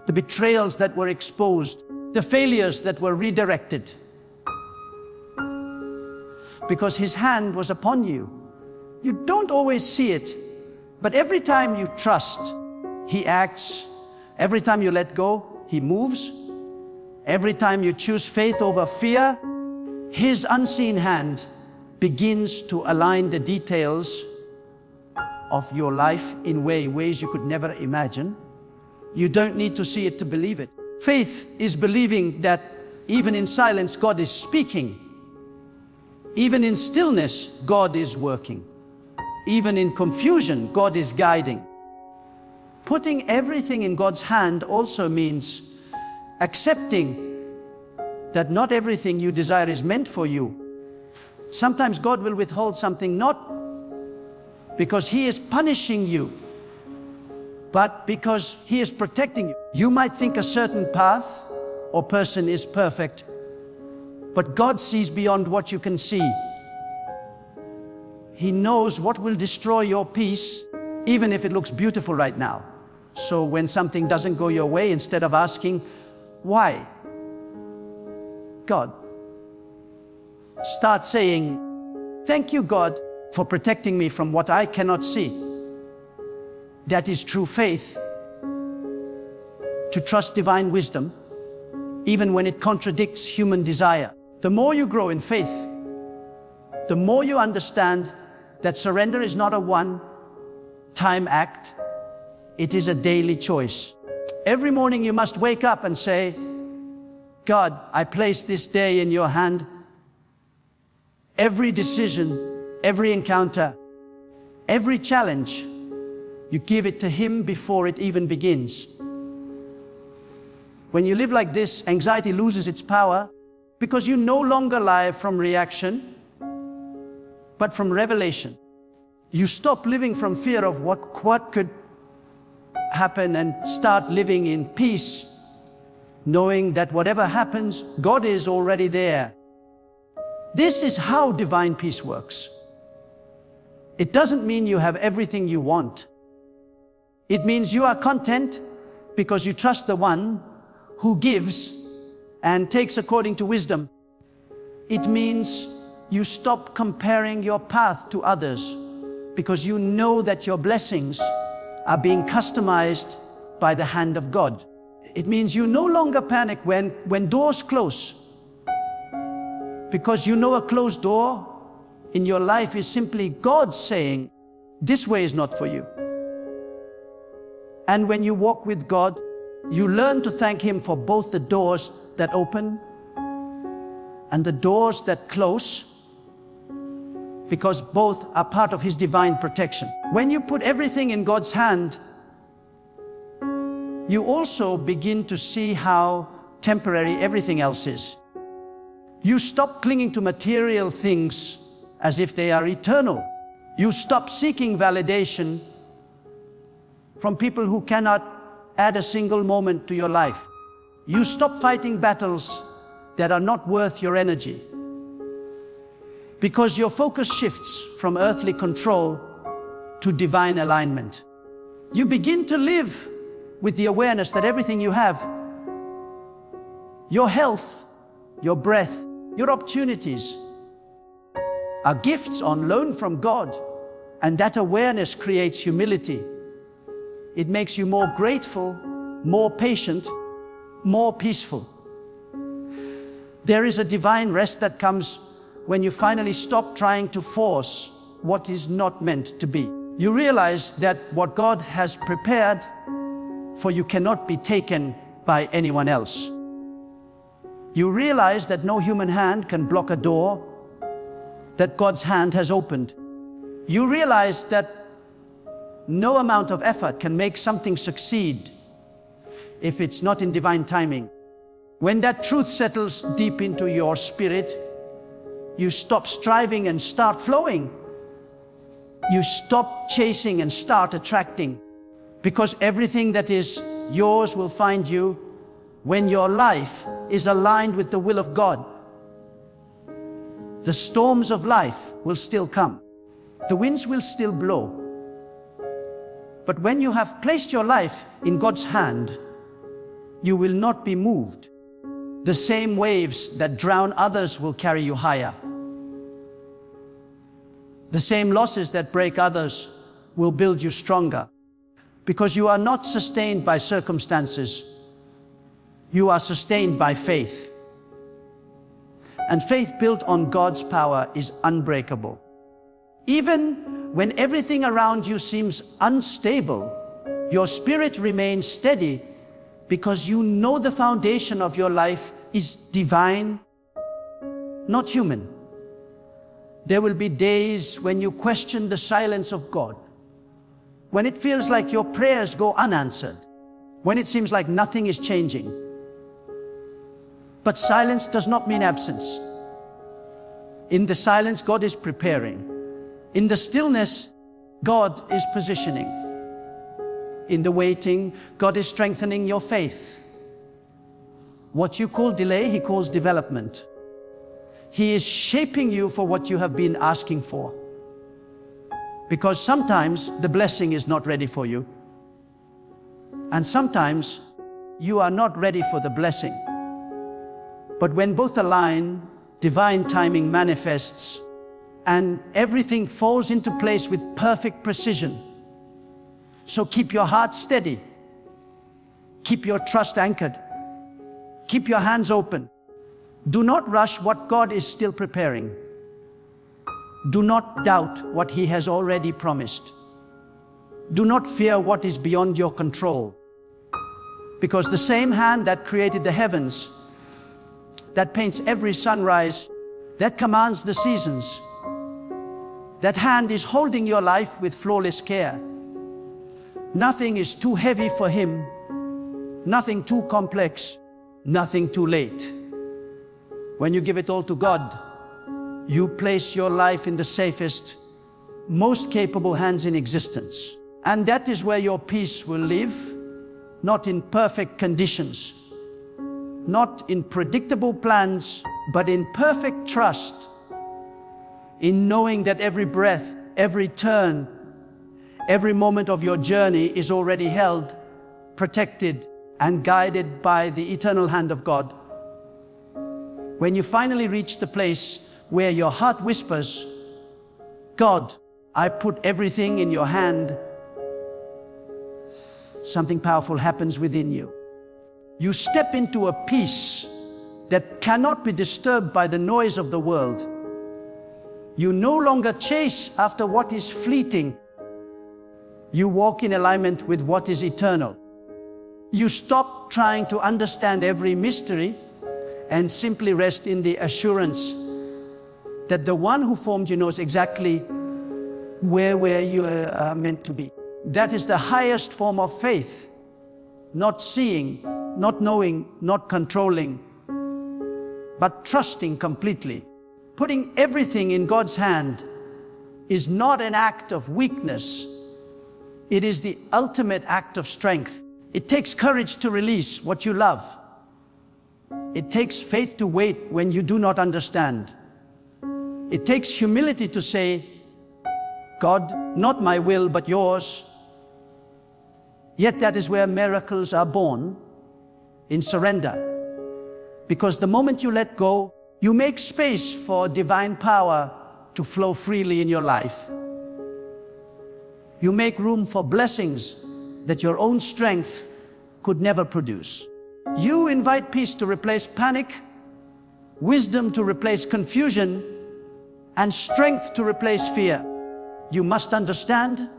the betrayals that were exposed, the failures that were redirected. Because His hand was upon you. You don't always see it, but every time you trust, He acts. Every time you let go, He moves. Every time you choose faith over fear, His unseen hand begins to align the details of your life in ways you could never imagine. You don't need to see it to believe it. Faith is believing that even in silence, God is speaking. Even in stillness, God is working. Even in confusion, God is guiding. Putting everything in God's hand also means accepting that not everything you desire is meant for you. Sometimes God will withhold something not because He is punishing you, but because He is protecting you. You might think a certain path or person is perfect, but God sees beyond what you can see. He knows what will destroy your peace even if it looks beautiful right now. So when something doesn't go your way, instead of asking, why? God, start saying, thank you, God, for protecting me from what I cannot see. That is true faith, to trust divine wisdom, even when it contradicts human desire. The more you grow in faith, the more you understand that surrender is not a one-time act, it is a daily choice. Every morning you must wake up and say, God, I place this day in your hand. Every decision, every encounter, every challenge, you give it to Him before it even begins. When you live like this, anxiety loses its power because you no longer live from reaction, but from revelation. You stop living from fear of what could happen and start living in peace, knowing that whatever happens, God is already there. This is how divine peace works. It doesn't mean you have everything you want. It means you are content because you trust the one who gives and takes according to wisdom. It means you stop comparing your path to others because you know that your blessings are being customized by the hand of God. It means you no longer panic when doors close, because you know a closed door in your life is simply God saying, this way is not for you. And when you walk with God, you learn to thank Him for both the doors that open and the doors that close, because both are part of His divine protection. When you put everything in God's hand, you also begin to see how temporary everything else is. You stop clinging to material things as if they are eternal. You stop seeking validation from people who cannot add a single moment to your life. You stop fighting battles that are not worth your energy, because your focus shifts from earthly control to divine alignment. You begin to live with the awareness that everything you have, your health, your breath, your opportunities, are gifts on loan from God, and that awareness creates humility. It makes you more grateful, more patient, more peaceful. There is a divine rest that comes when you finally stop trying to force what is not meant to be. You realize that what God has prepared for you cannot be taken by anyone else. You realize that no human hand can block a door that God's hand has opened. You realize that no amount of effort can make something succeed if it's not in divine timing. When that truth settles deep into your spirit, you stop striving and start flowing. You stop chasing and start attracting, because everything that is yours will find you when your life is aligned with the will of God. The storms of life will still come. The winds will still blow. But when you have placed your life in God's hand, you will not be moved. The same waves that drown others will carry you higher. The same losses that break others will build you stronger, because you are not sustained by circumstances. You are sustained by faith. And faith built on God's power is unbreakable. Even when everything around you seems unstable, your spirit remains steady, because you know the foundation of your life is divine, not human. There will be days when you question the silence of God, when it feels like your prayers go unanswered, when it seems like nothing is changing. But silence does not mean absence. In the silence, God is preparing. In the stillness, God is positioning. In the waiting, God is strengthening your faith. What you call delay, He calls development. He is shaping you for what you have been asking for. Because sometimes the blessing is not ready for you. And sometimes you are not ready for the blessing. But when both align, divine timing manifests, and everything falls into place with perfect precision. So keep your heart steady. Keep your trust anchored. Keep your hands open. Do not rush what God is still preparing. Do not doubt what He has already promised. Do not fear what is beyond your control. Because the same hand that created the heavens, that paints every sunrise, that commands the seasons, that hand is holding your life with flawless care. Nothing is too heavy for Him, nothing too complex, nothing too late. When you give it all to God, you place your life in the safest, most capable hands in existence. And that is where your peace will live, not in perfect conditions, not in predictable plans, but in perfect trust, in knowing that every breath, every turn, every moment of your journey is already held, protected, and guided by the eternal hand of God. When you finally reach the place where your heart whispers, God, I put everything in your hand, something powerful happens within you. You step into a peace that cannot be disturbed by the noise of the world. You no longer chase after what is fleeting. You walk in alignment with what is eternal. You stop trying to understand every mystery and simply rest in the assurance that the one who formed you knows exactly where you are meant to be. That is the highest form of faith. Not seeing, not knowing, not controlling, but trusting completely. Putting everything in God's hand is not an act of weakness. It is the ultimate act of strength. It takes courage to release what you love. It takes faith to wait when you do not understand. It takes humility to say, God, not my will, but yours. Yet that is where miracles are born, in surrender. Because the moment you let go, you make space for divine power to flow freely in your life. You make room for blessings that your own strength could never produce. You invite peace to replace panic, wisdom to replace confusion, and strength to replace fear. You must understand,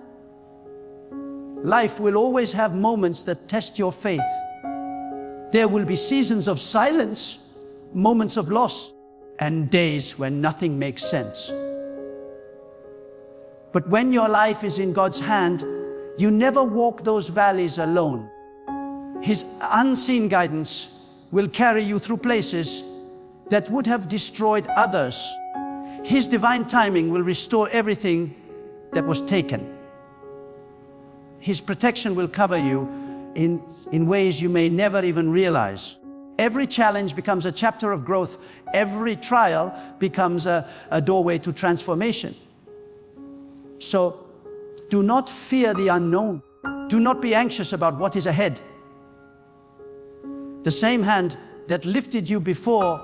life will always have moments that test your faith. There will be seasons of silence, moments of loss, and days when nothing makes sense. But when your life is in God's hand, you never walk those valleys alone. His unseen guidance will carry you through places that would have destroyed others. His divine timing will restore everything that was taken. His protection will cover you in ways you may never even realize. Every challenge becomes a chapter of growth. Every trial becomes a doorway to transformation. So do not fear the unknown. Do not be anxious about what is ahead. The same hand that lifted you before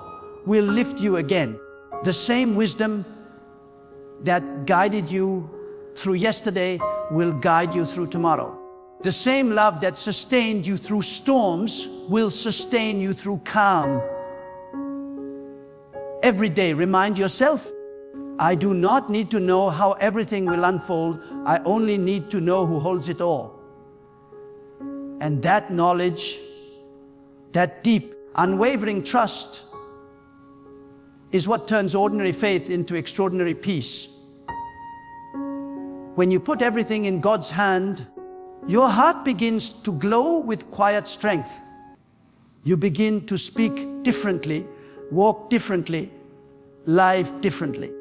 will lift you again. The same wisdom that guided you through yesterday will guide you through tomorrow. The same love that sustained you through storms will sustain you through calm. Every day, remind yourself, I do not need to know how everything will unfold. I only need to know who holds it all. And that knowledge, that deep, unwavering trust, is what turns ordinary faith into extraordinary peace. When you put everything in God's hand, your heart begins to glow with quiet strength. You begin to speak differently, walk differently, live differently.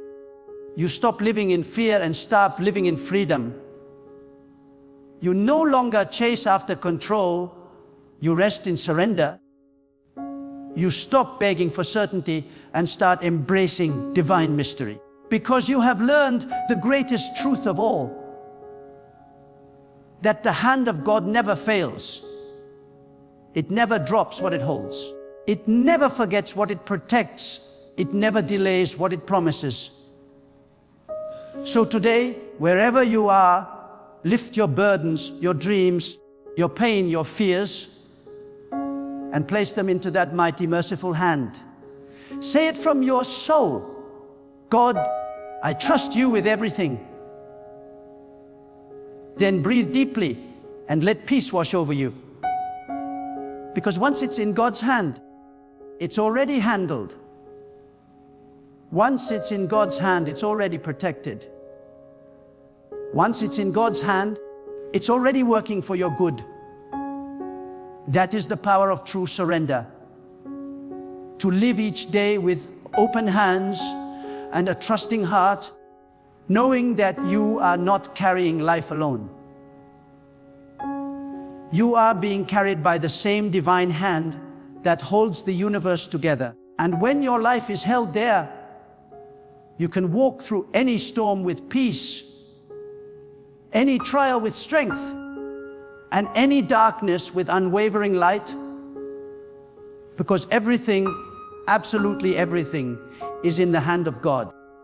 You stop living in fear and start living in freedom. You no longer chase after control, you rest in surrender. You stop begging for certainty and start embracing divine mystery. because you have learned the greatest truth of all, that the hand of God never fails. It never drops what it holds. It never forgets what it protects. It never delays what it promises. So today, wherever you are, lift your burdens, your dreams, your pain, your fears, and place them into that mighty, merciful hand. Say it from your soul. God, I trust you with everything. Then breathe deeply and let peace wash over you. Because once it's in God's hand, it's already handled. Once it's in God's hand, it's already protected. Once it's in God's hand, it's already working for your good. That is the power of true surrender. To live each day with open hands and a trusting heart, knowing that you are not carrying life alone. You are being carried by the same divine hand that holds the universe together. And when your life is held there, you can walk through any storm with peace, any trial with strength, and any darkness with unwavering light, because everything, absolutely everything, is in the hand of God.